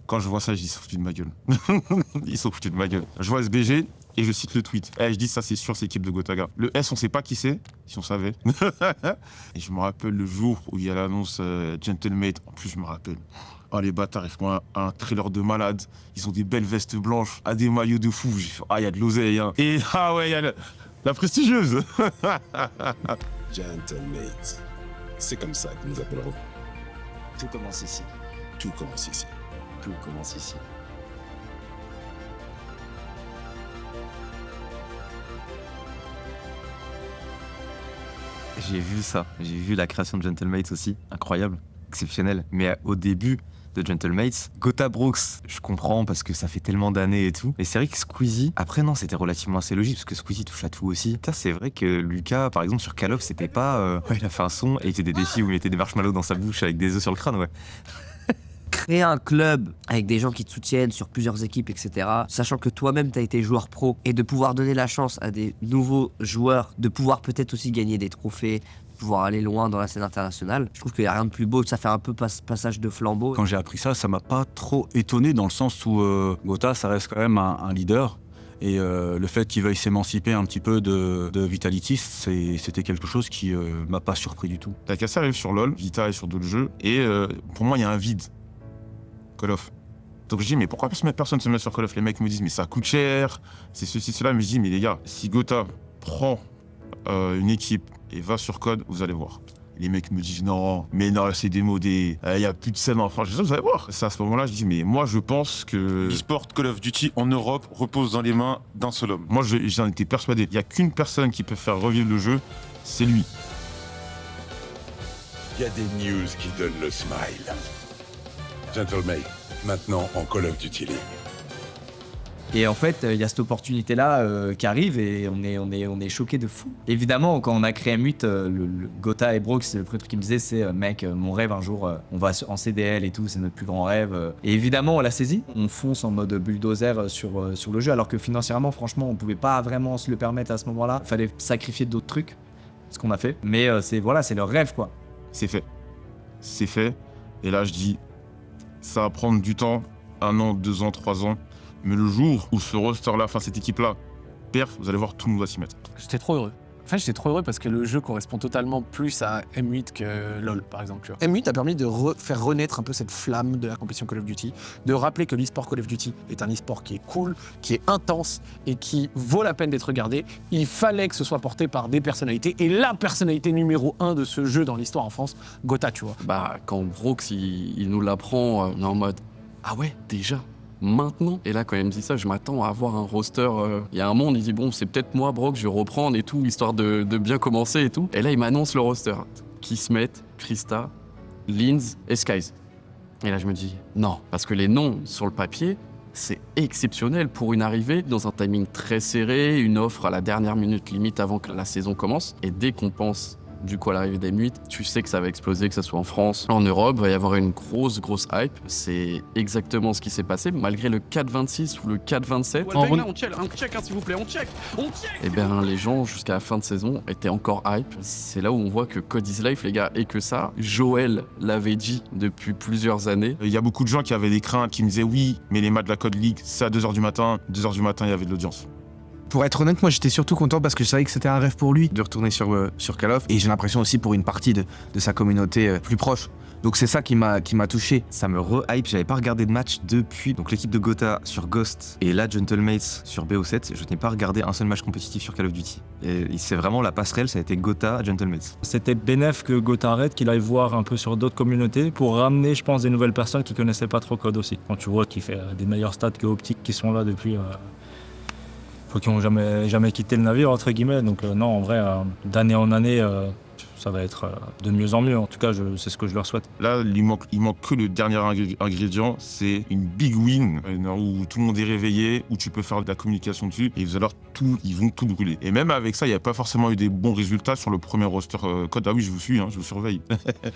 Quand je vois ça, je dis, ils sont foutus de ma gueule. Ils sont foutus de ma gueule. Je vois SBG et je cite le tweet. Je dis, ça, c'est sûr, c'est l'équipe de Gotaga. Le S, on sait pas qui c'est, si on savait. Et je me rappelle le jour où il y a l'annonce Gentlemate. En plus, je me rappelle. Oh, les bâtards, ils font un trailer de malade. Ils ont des belles vestes blanches, à des maillots de fou. J'ai fait, il y a de l'oseille, hein. Et ouais, il y a la prestigieuse. Gentlemate. C'est comme ça que nous appellerons. Tout commence ici. Tout commence ici. Tout commence ici. J'ai vu ça, j'ai vu la création de Gentlemates aussi, incroyable, exceptionnel. Mais au début de Gentlemates, Gotha Brooks, je comprends parce que ça fait tellement d'années et tout. Mais c'est vrai que Squeezie, après non, c'était relativement assez logique parce que Squeezie touche à tout aussi. Ça, c'est vrai que Lucas, par exemple, sur Call of, c'était pas. Il a fait un son et il faisait des défis où il mettait des marshmallows dans sa bouche avec des œufs sur le crâne, ouais. Créer un club avec des gens qui te soutiennent sur plusieurs équipes, etc., sachant que toi-même t'as été joueur pro, et de pouvoir donner la chance à des nouveaux joueurs de pouvoir peut-être aussi gagner des trophées, pouvoir aller loin dans la scène internationale, je trouve qu'il n'y a rien de plus beau, ça fait un peu passage de flambeau. Quand j'ai appris ça m'a pas trop étonné dans le sens où Gotha, ça reste quand même un leader. Et le fait qu'il veuille s'émanciper un petit peu de Vitality, c'était quelque chose qui m'a pas surpris du tout. Takasa arrive sur LoL, Vita est sur d'autres jeux, et pour moi il y a un vide. Call of. Donc je dis, mais pourquoi personne se met sur Call of? Les mecs me disent, mais ça coûte cher, c'est ceci, cela. Mais je dis, mais les gars, si Gotha prend une équipe et va sur Code, vous allez voir. Les mecs me disent, non, mais non, c'est démodé, il n'y a plus de scène en France. Je dis, vous allez voir. C'est à ce moment-là, je dis, mais moi je pense que l'e-sport Call of Duty en Europe repose dans les mains d'un seul homme. Moi j'en étais persuadé. Il n'y a qu'une personne qui peut faire revivre le jeu, c'est lui. Il y a des news qui donnent le smile. Gentlemate, maintenant en Call of Duty League. Et en fait, il y a cette opportunité-là qui arrive et on est choqué de fou. Évidemment, quand on a créé M8, le Gotha et Brox, le premier truc qu'ils me disaient, c'est mec, mon rêve un jour, on va en CDL et tout, c'est notre plus grand rêve. Et évidemment, on l'a saisi. On fonce en mode bulldozer sur le jeu, alors que financièrement, franchement, on pouvait pas vraiment se le permettre à ce moment-là. Il fallait sacrifier d'autres trucs, ce qu'on a fait. Mais c'est leur rêve, quoi. C'est fait. C'est fait. Et là, je dis, ça va prendre du temps, 1 an, 2 ans, 3 ans. Mais le jour où ce roster-là, enfin cette équipe-là, perf, vous allez voir, tout le monde va s'y mettre. J'étais trop heureux. En fait, j'étais trop heureux parce que le jeu correspond totalement plus à M8 que LoL, par exemple. Tu vois. M8 a permis de faire renaître un peu cette flamme de la compétition Call of Duty, de rappeler que l'e-sport Call of Duty est un e-sport qui est cool, qui est intense et qui vaut la peine d'être regardé. Il fallait que ce soit porté par des personnalités. Et la personnalité numéro 1 de ce jeu dans l'histoire en France, Gotha, tu vois. Bah, quand Brox, il nous l'apprend, on est en mode « Ah ouais, déjà ?» Maintenant. Et là, quand il me dit ça, je m'attends à avoir un roster. Il y a un monde, il dit bon, c'est peut-être moi, Brock, je vais reprendre et tout, histoire de bien commencer et tout. Et là, il m'annonce le roster. Kismet, Krista, Linz et Skies. Et là, je me dis non, parce que les noms sur le papier, c'est exceptionnel pour une arrivée dans un timing très serré, une offre à la dernière minute limite avant que la saison commence. Et dès qu'on pense du coup à l'arrivée d'M8, tu sais que ça va exploser, que ce soit en France, en Europe, il va y avoir une grosse hype. C'est exactement ce qui s'est passé, malgré le 4-26 ou le 4-27. On check, s'il vous plaît, on check. Et bien les gens, jusqu'à la fin de saison, étaient encore hype. C'est là où on voit que Code is Life, les gars, et que ça, Joël l'avait dit depuis plusieurs années. Il y a beaucoup de gens qui avaient des craintes, qui me disaient oui, mais les matchs de la Code League, c'est à 2h du matin. 2h du matin, il y avait de l'audience. Pour être honnête, moi j'étais surtout content parce que je savais que c'était un rêve pour lui de retourner sur Call of, et j'ai l'impression aussi pour une partie de sa communauté plus proche. Donc c'est ça qui m'a touché. Ça me re-hype, j'avais pas regardé de match depuis donc l'équipe de Gotha sur Ghost et là Gentlemates sur BO7, je n'ai pas regardé un seul match compétitif sur Call of Duty. Et c'est vraiment la passerelle, ça a été Gotha Gentlemates. C'était bénéf que Gotha arrête, qu'il aille voir un peu sur d'autres communautés pour ramener, je pense, des nouvelles personnes qui connaissaient pas trop Code aussi. Quand tu vois qu'il fait des meilleurs stats que Optic qui sont là depuis... qui n'ont jamais quitté le navire, entre guillemets. Donc non, en vrai, d'année en année, ça va être de mieux en mieux. En tout cas, c'est ce que je leur souhaite. Là, il manque que le dernier ingrédient, c'est une big win, où tout le monde est réveillé, où tu peux faire de la communication dessus, et ils vont tout brûler. Et même avec ça, il n'y a pas forcément eu des bons résultats sur le premier roster code. Ah oui, je vous suis, je vous surveille.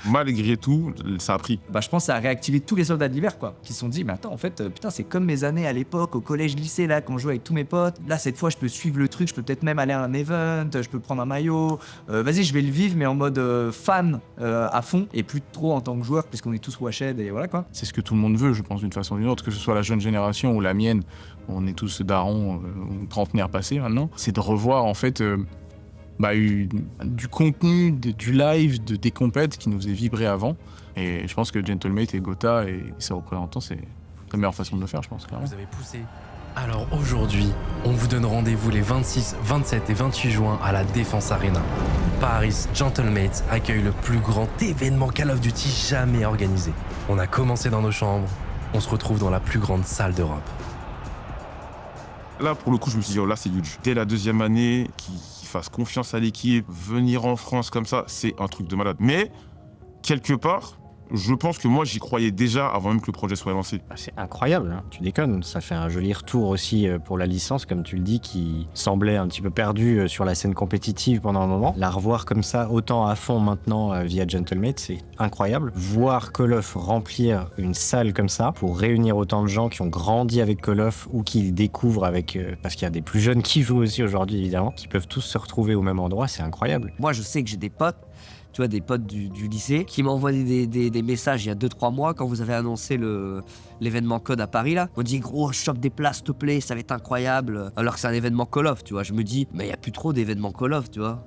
Malgré tout, ça a pris. Je pense que ça a réactivé tous les soldats de l'hiver, quoi, qui se sont dit, mais attends, en fait, putain, c'est comme mes années à l'époque, au collège-lycée, là, quand je jouais avec tous mes potes. Là, cette fois, je peux suivre le truc, je peux peut-être même aller à un event, je peux prendre un maillot. Vas-y, je vais le vivre, mais en mode fan à fond, et plus trop en tant que joueur, puisqu'on est tous washed, et voilà, quoi. C'est ce que tout le monde veut, je pense, d'une façon ou d'une autre, que ce soit la jeune génération ou la mienne. On est tous darons, trentenaires passés maintenant. C'est de revoir, en fait, du contenu, du live, des compètes qui nous faisait vibrer avant. Et je pense que Gentlemate et Gotha et ses représentants, c'est la meilleure façon de le faire, je pense, clairement. Vous avez poussé. Alors aujourd'hui, on vous donne rendez-vous les 26, 27 et 28 juin à la Défense Arena. Paris Gentlemates accueille le plus grand événement Call of Duty jamais organisé. On a commencé dans nos chambres, on se retrouve dans la plus grande salle d'Europe. Là, pour le coup, je me suis dit, là, c'est huge. Dès la deuxième année, qu'ils fassent confiance à l'équipe, venir en France comme ça, c'est un truc de malade. Mais, quelque part, je pense que moi, j'y croyais déjà avant même que le projet soit lancé. C'est incroyable, hein. Tu déconnes. Ça fait un joli retour aussi pour la licence, comme tu le dis, qui semblait un petit peu perdue sur la scène compétitive pendant un moment. La revoir comme ça, autant à fond maintenant via Gentlemate, c'est incroyable. Voir Call of remplir une salle comme ça, pour réunir autant de gens qui ont grandi avec Call of ou qui le découvrent avec... parce qu'il y a des plus jeunes qui jouent aussi aujourd'hui, évidemment, qui peuvent tous se retrouver au même endroit, c'est incroyable. Moi, je sais que j'ai des potes, tu vois, des potes du lycée, qui m'ont envoyé des messages il y a 2-3 mois quand vous avez annoncé l'événement Code à Paris, là. On dit, gros, chope des places, s'il te plaît, ça va être incroyable. Alors que c'est un événement Call of, tu vois. Je me dis, mais il n'y a plus trop d'événements Call of, tu vois.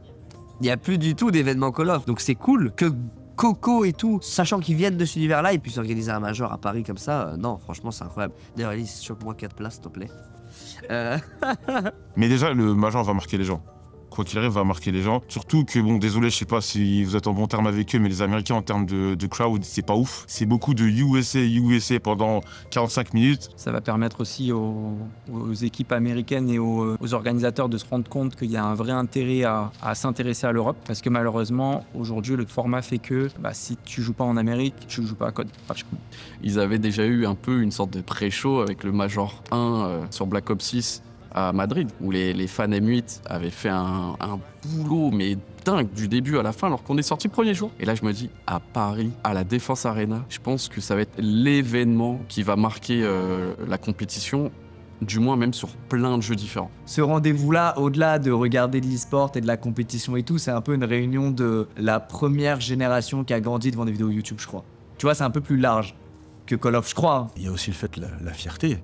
Il n'y a plus du tout d'événements Call of. Donc c'est cool que Coco et tout, sachant qu'ils viennent de cet univers-là, ils puissent organiser un major à Paris comme ça. Non, franchement, c'est incroyable. D'ailleurs, Elise, chope-moi 4 places, s'il te plaît. Mais déjà, le major va marquer les gens. Quoi qu'il arrive, va marquer les gens. Surtout que, bon, désolé, je sais pas si vous êtes en bon terme avec eux, mais les Américains, en termes de crowd, c'est pas ouf. C'est beaucoup de USA pendant 45 minutes. Ça va permettre aussi aux équipes américaines et aux organisateurs de se rendre compte qu'il y a un vrai intérêt à s'intéresser à l'Europe. Parce que malheureusement, aujourd'hui, le format fait que si tu joues pas en Amérique, tu joues pas à Code. Ils avaient déjà eu un peu une sorte de pré-show avec le Major 1 sur Black Ops 6 à Madrid, où les fans M8 avaient fait un boulot mais dingue du début à la fin alors qu'on est sorti le premier jour. Et là je me dis, à Paris, à la Défense Arena, je pense que ça va être l'événement qui va marquer la compétition, du moins même sur plein de jeux différents. Ce rendez-vous-là, au-delà de regarder de l'e-sport et de la compétition et tout, c'est un peu une réunion de la première génération qui a grandi devant des vidéos YouTube, je crois. Tu vois, c'est un peu plus large que Call of, je crois. Il y a aussi le fait,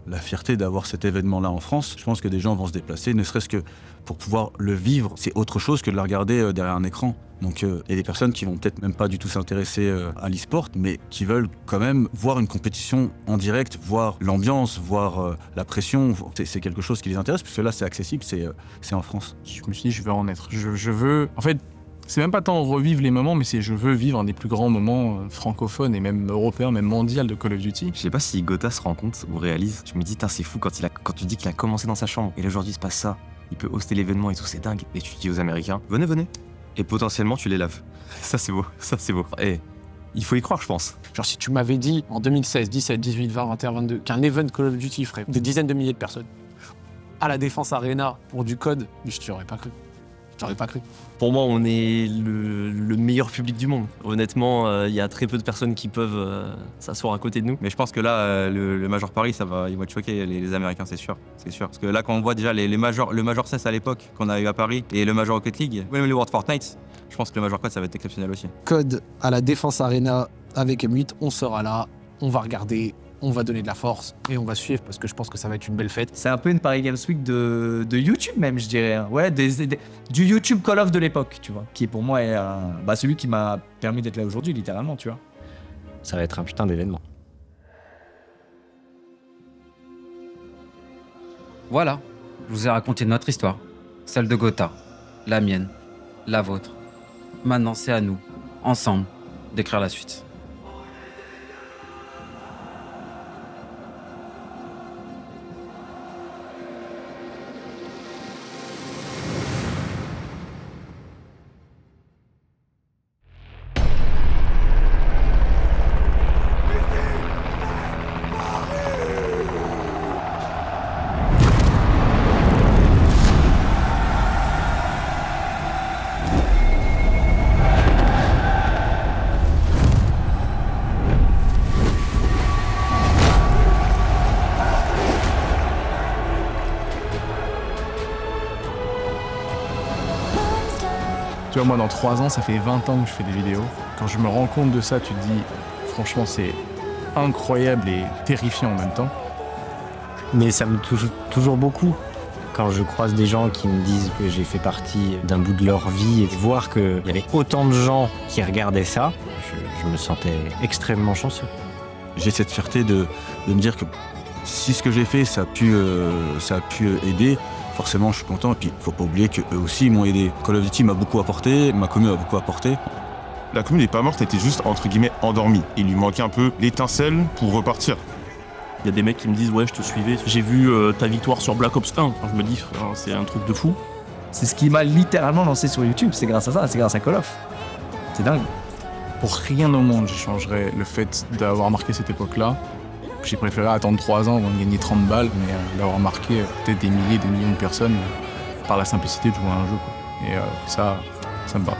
la fierté d'avoir cet événement-là en France. Je pense que des gens vont se déplacer, ne serait-ce que pour pouvoir le vivre. C'est autre chose que de la regarder derrière un écran. Donc il y a des personnes qui vont peut-être même pas du tout s'intéresser à l'e-sport, mais qui veulent quand même voir une compétition en direct, voir l'ambiance, voir la pression. C'est quelque chose qui les intéresse, puisque là c'est accessible, c'est en France. Je me suis dit, je veux en être. Je veux... En fait, c'est même pas tant revivre les moments, mais c'est je veux vivre un des plus grands moments francophones et même européens, même mondial de Call of Duty. Je sais pas si Gotha se rend compte ou réalise. Je me dis, c'est fou quand tu dis qu'il a commencé dans sa chambre et là aujourd'hui il se passe ça. Il peut hoster l'événement et tout, c'est dingue. Et tu dis aux Américains, venez. Et potentiellement tu les laves. Ça c'est beau. Et il faut y croire, je pense. Genre si tu m'avais dit en 2016, 17, 18, 20, 21, 22 qu'un event Call of Duty ferait des dizaines de milliers de personnes à la Défense Arena pour du code, je t'aurais pas cru. J'aurais pas cru. Pour moi, on est le meilleur public du monde. Honnêtement, il y a très peu de personnes qui peuvent s'asseoir à côté de nous. Mais je pense que là, le Major Paris, ils vont être choqués, les Américains, c'est sûr. Parce que là, quand on voit déjà le Major 16 à l'époque, qu'on a eu à Paris, et le Major Rocket League, même le World Fortnite, je pense que le Major Code, ça va être exceptionnel aussi. Code à la Défense Arena avec M8, on sera là, on va regarder, on va donner de la force et on va suivre parce que je pense que ça va être une belle fête. C'est un peu une Paris Games Week de YouTube même, je dirais. Ouais, du YouTube Call of de l'époque, tu vois. Qui pour moi est celui qui m'a permis d'être là aujourd'hui, littéralement, tu vois. Ça va être un putain d'événement. Voilà, je vous ai raconté notre histoire. Celle de Gotha, la mienne, la vôtre. Maintenant, c'est à nous, ensemble, d'écrire la suite. Tu vois, moi, dans 3 ans, ça fait 20 ans que je fais des vidéos. Quand je me rends compte de ça, tu te dis, franchement, c'est incroyable et terrifiant en même temps. Mais ça me touche toujours beaucoup. Quand je croise des gens qui me disent que j'ai fait partie d'un bout de leur vie et de voir qu'il y avait autant de gens qui regardaient ça, je me sentais extrêmement chanceux. J'ai cette fierté de me dire que si ce que j'ai fait, ça a pu aider, forcément je suis content. Et puis faut pas oublier qu'eux aussi m'ont aidé. Call of Duty m'a beaucoup apporté, ma commune a beaucoup apporté. La commune n'est pas morte, elle était juste entre guillemets endormie. Il lui manquait un peu l'étincelle pour repartir. Il y a des mecs qui me disent ouais je te suivais, j'ai vu ta victoire sur Black Ops 1. Enfin, je me dis c'est un truc de fou. C'est ce qui m'a littéralement lancé sur YouTube, c'est grâce à ça, c'est grâce à Call of. C'est dingue. Pour rien au monde, j'échangerais le fait d'avoir marqué cette époque-là. J'ai préféré attendre 3 ans avant de gagner 30 balles, mais d'avoir marqué peut-être des milliers, des millions de personnes par la simplicité de jouer à un jeu, quoi. Et ça me va.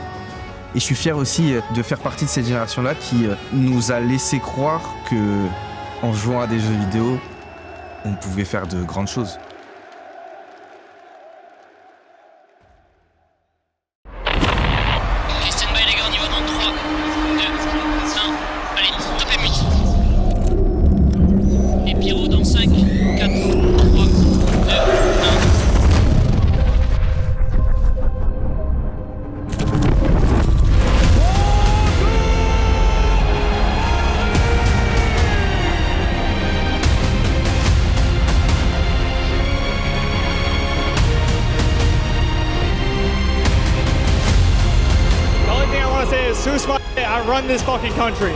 Et je suis fier aussi de faire partie de cette génération-là qui nous a laissé croire que en jouant à des jeux vidéo, on pouvait faire de grandes choses. Christian Bay, les gars, on y va dans 3, 2, 1. Allez, top et mute. Et Pyro dans 5, 4, 3, 2, 1. Who's my I run this fucking country.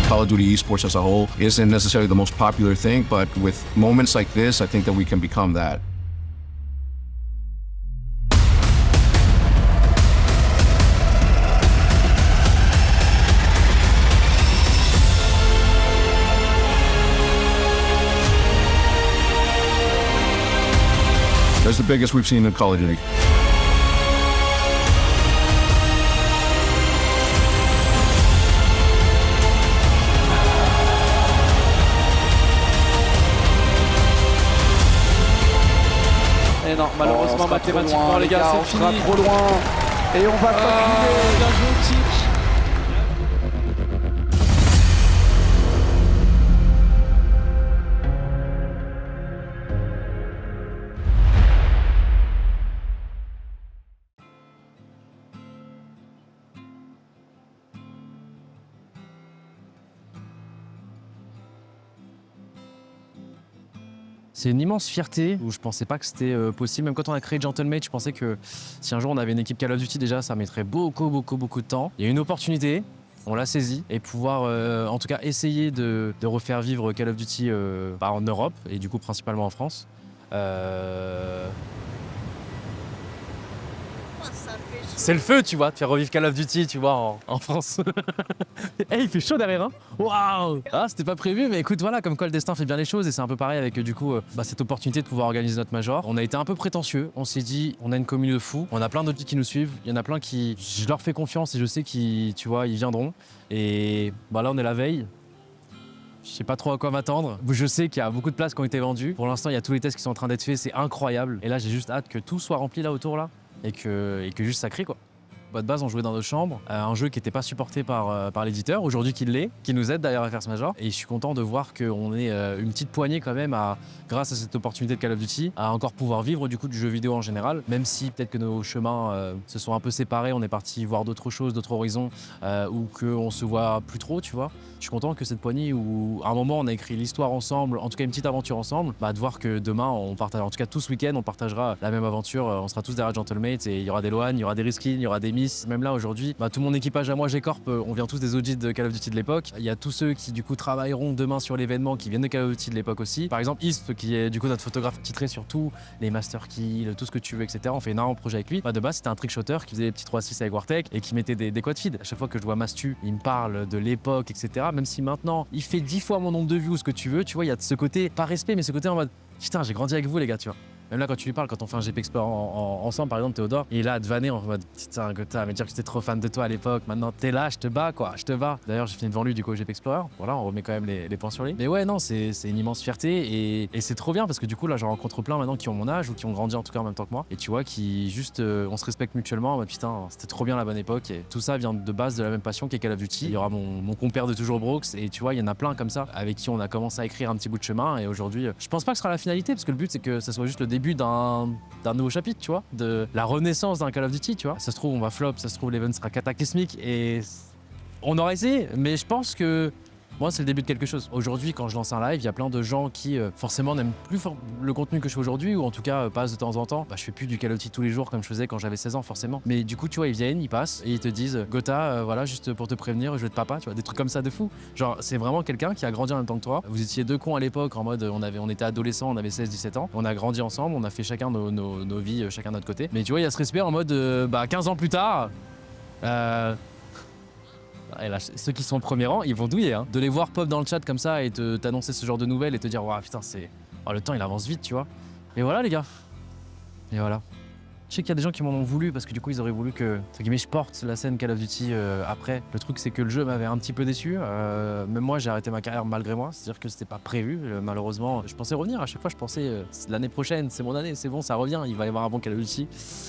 Call of Duty esports as a whole isn't necessarily the most popular thing, but with moments like this, I think that we can become that. That's the biggest we've seen in Call of Duty. Et non, malheureusement, mathématiquement, loin, les gars, on c'est sera fini. trop loin. Et on va s'enculer. Bien joué, Tic. C'est une immense fierté où je pensais pas que c'était possible. Même quand on a créé Gentlemate, je pensais que si un jour on avait une équipe Call of Duty déjà, ça mettrait beaucoup de temps. Il y a une opportunité, on l'a saisie et pouvoir en tout cas essayer de refaire vivre Call of Duty en Europe et du coup principalement en France. C'est le feu, tu vois, de faire revivre Call of Duty, tu vois, en France. Hey, il fait chaud derrière, hein. Waouh. Ah, c'était pas prévu, mais écoute, voilà, comme quoi le destin fait bien les choses, et c'est un peu pareil avec du coup cette opportunité de pouvoir organiser notre major. On a été un peu prétentieux, on s'est dit, on a une commune de fous, on a plein d'autres qui nous suivent, il y en a plein qui, je leur fais confiance et je sais qu'ils, tu vois, ils viendront. Et bah là, on est la veille. Je sais pas trop à quoi m'attendre. Je sais qu'il y a beaucoup de places qui ont été vendues. Pour l'instant, il y a tous les tests qui sont en train d'être faits, c'est incroyable. Et là, j'ai juste hâte que tout soit rempli là autour là. Et que juste ça crie quoi. De base, on jouait dans nos chambres, un jeu qui n'était pas supporté par l'éditeur, aujourd'hui qui l'est, qui nous aide d'ailleurs à faire ce major. Et je suis content de voir qu'on est une petite poignée quand même, grâce à cette opportunité de Call of Duty, à encore pouvoir vivre du coup du jeu vidéo en général, même si peut-être que nos chemins se sont un peu séparés, on est parti voir d'autres choses, d'autres horizons, ou qu'on se voit plus trop, tu vois. Je suis content que cette poignée où à un moment on a écrit l'histoire ensemble, en tout cas une petite aventure ensemble, de voir que demain on partage, en tout cas tout ce week-end on partagera la même aventure, on sera tous derrière Gentlemates et il y aura des Loan, il y aura des Riskin, il y aura des Miss. Même là aujourd'hui, tout mon équipage à moi, G-Corp, on vient tous des OG de Call of Duty de l'époque. Il y a tous ceux qui du coup travailleront demain sur l'événement qui viennent de Call of Duty de l'époque aussi. Par exemple East qui est du coup notre photographe titré sur tout, les Master Kills, tout ce que tu veux, etc. On fait énormément de projets avec lui. De base c'était un trickshotter qui faisait des petits 3-6 avec Wartech et qui mettait des quad feed. À chaque fois que je vois Mastu, il me parle de l'époque, etc. Même si maintenant il fait 10 fois mon nombre de vues ou ce que tu veux, tu vois, il y a ce côté, pas respect, mais ce côté en mode putain, j'ai grandi avec vous les gars, tu vois. Même là, quand tu lui parles, quand on fait un GP Explorer ensemble, par exemple, Théodore, il est là à te vanner en mode putain, Gotha, mais dire que j'étais trop fan de toi à l'époque, maintenant t'es là, je te bats quoi, je te bats. D'ailleurs, j'ai fini devant lui du coup au GP Explorer, voilà, on remet quand même les points sur lui. Mais ouais, non, c'est une immense fierté et c'est trop bien parce que du coup, là, j'en rencontre plein maintenant qui ont mon âge ou qui ont grandi en tout cas en même temps que moi. Et tu vois, qui juste, on se respecte mutuellement, en mode putain, c'était trop bien la bonne époque et tout ça vient de base de la même passion qu'est Call of Duty. Il y aura mon compère de toujours Brooks et tu vois, il y en a plein comme ça avec qui on a commencé à écrire un petit bout de chemin et aujourd'hui, je pense pas que ce sera la finalité parce que le but c'est que ça soit juste le début d'un nouveau chapitre, tu vois, de la renaissance d'un Call of Duty, tu vois. Ça se trouve, on va flop, ça se trouve, l'event sera cataclysmique et on aura essayé, mais je pense que moi, c'est le début de quelque chose. Aujourd'hui, quand je lance un live, il y a plein de gens qui, forcément, n'aiment plus le contenu que je fais aujourd'hui, ou en tout cas, passent de temps en temps. Je fais plus du Call of Duty tous les jours comme je faisais quand j'avais 16 ans, forcément. Mais du coup, tu vois, ils viennent, ils passent, et ils te disent Gotha, voilà, juste pour te prévenir, je vais être papa, tu vois, des trucs comme ça de fou. Genre, c'est vraiment quelqu'un qui a grandi en même temps que toi. Vous étiez deux cons à l'époque, en mode, on était adolescents, on avait 16-17 ans. On a grandi ensemble, on a fait chacun nos vies, chacun de notre côté. Mais tu vois, il y a ce respect en mode, 15 ans plus tard, et là, ceux qui sont au premier rang, ils vont douiller. Hein. De les voir pop dans le chat comme ça et t'annoncer ce genre de nouvelles et te dire, waouh, putain, le temps il avance vite, tu vois. Et voilà, les gars. Et voilà. Je sais qu'il y a des gens qui m'en ont voulu parce que du coup ils auraient voulu que je porte la scène Call of Duty après. Le truc c'est que le jeu m'avait un petit peu déçu. Même moi j'ai arrêté ma carrière malgré moi, c'est-à-dire que c'était pas prévu. Malheureusement, je pensais revenir. À chaque fois je pensais l'année prochaine, c'est mon année, c'est bon, ça revient, il va y avoir un bon Call of Duty.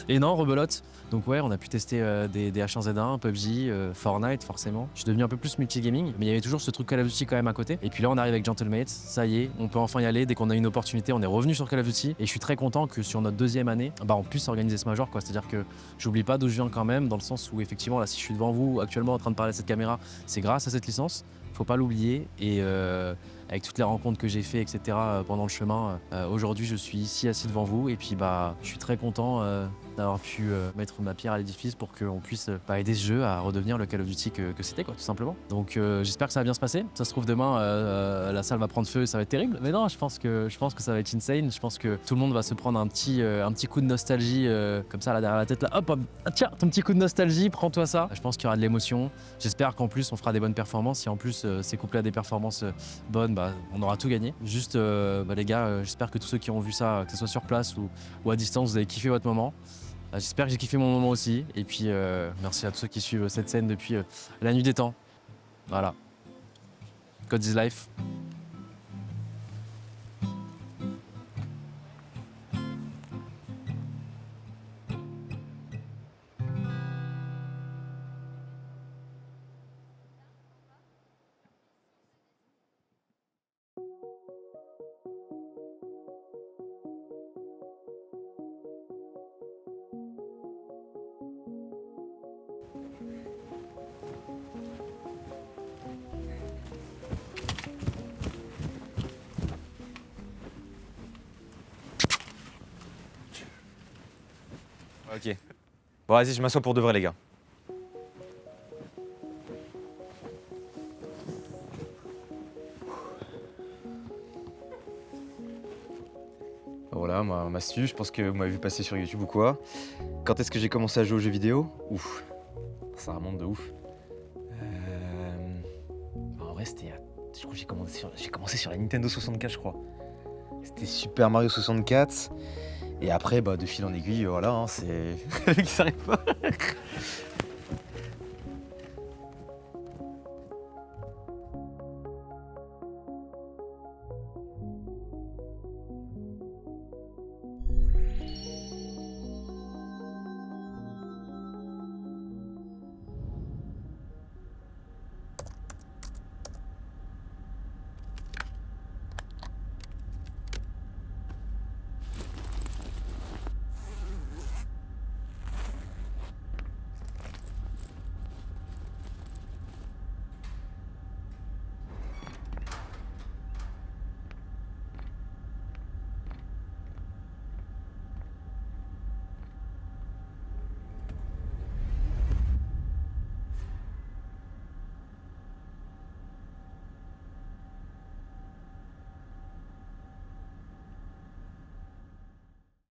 Et non, rebelote. Donc ouais, on a pu tester des H1Z1, PUBG, Fortnite forcément. Je suis devenu un peu plus multigaming, mais il y avait toujours ce truc Call of Duty quand même à côté. Et puis là on arrive avec Gentlemates, ça y est, on peut enfin y aller. Dès qu'on a une opportunité, on est revenu sur Call of Duty. Et je suis très content que sur notre deuxième année, on puisse organiser ce major quoi. C'est-à-dire que j'oublie pas d'où je viens quand même, dans le sens où effectivement là si je suis devant vous actuellement en train de parler à cette caméra, c'est grâce à cette licence, faut pas l'oublier. Et avec toutes les rencontres que j'ai fait, etc. pendant le chemin, aujourd'hui je suis ici assis devant vous et puis je suis très content d'avoir pu mettre ma pierre à l'édifice pour qu'on puisse aider ce jeu à redevenir le Call of Duty que c'était quoi, tout simplement. Donc j'espère que ça va bien se passer. Ça se trouve demain la salle va prendre feu, ça va être terrible. Mais non, je pense que ça va être insane. Je pense que tout le monde va se prendre un petit coup de nostalgie comme ça là derrière la tête là. Hop, tiens, ton petit coup de nostalgie, prends-toi ça. Je pense qu'il y aura de l'émotion. J'espère qu'en plus on fera des bonnes performances. Si en plus c'est couplé à des performances bonnes, on aura tout gagné. Juste les gars, j'espère que tous ceux qui ont vu ça, que ce soit sur place ou à distance, vous avez kiffé votre moment. J'espère que j'ai kiffé mon moment aussi. Et puis merci à tous ceux qui suivent cette scène depuis la nuit des temps. Voilà. God is life. Ok. Bon, vas-y, je m'assois pour de vrai, les gars. Voilà, ma stu, je pense que vous m'avez vu passer sur YouTube ou quoi. Quand est-ce que j'ai commencé à jouer aux jeux vidéo? Ouf, ça remonte de ouf. En vrai, c'était... Je crois que j'ai commencé sur la Nintendo 64, je crois. C'était Super Mario 64. Et après, de fil en aiguille, voilà, c'est... qui s'arrête pas.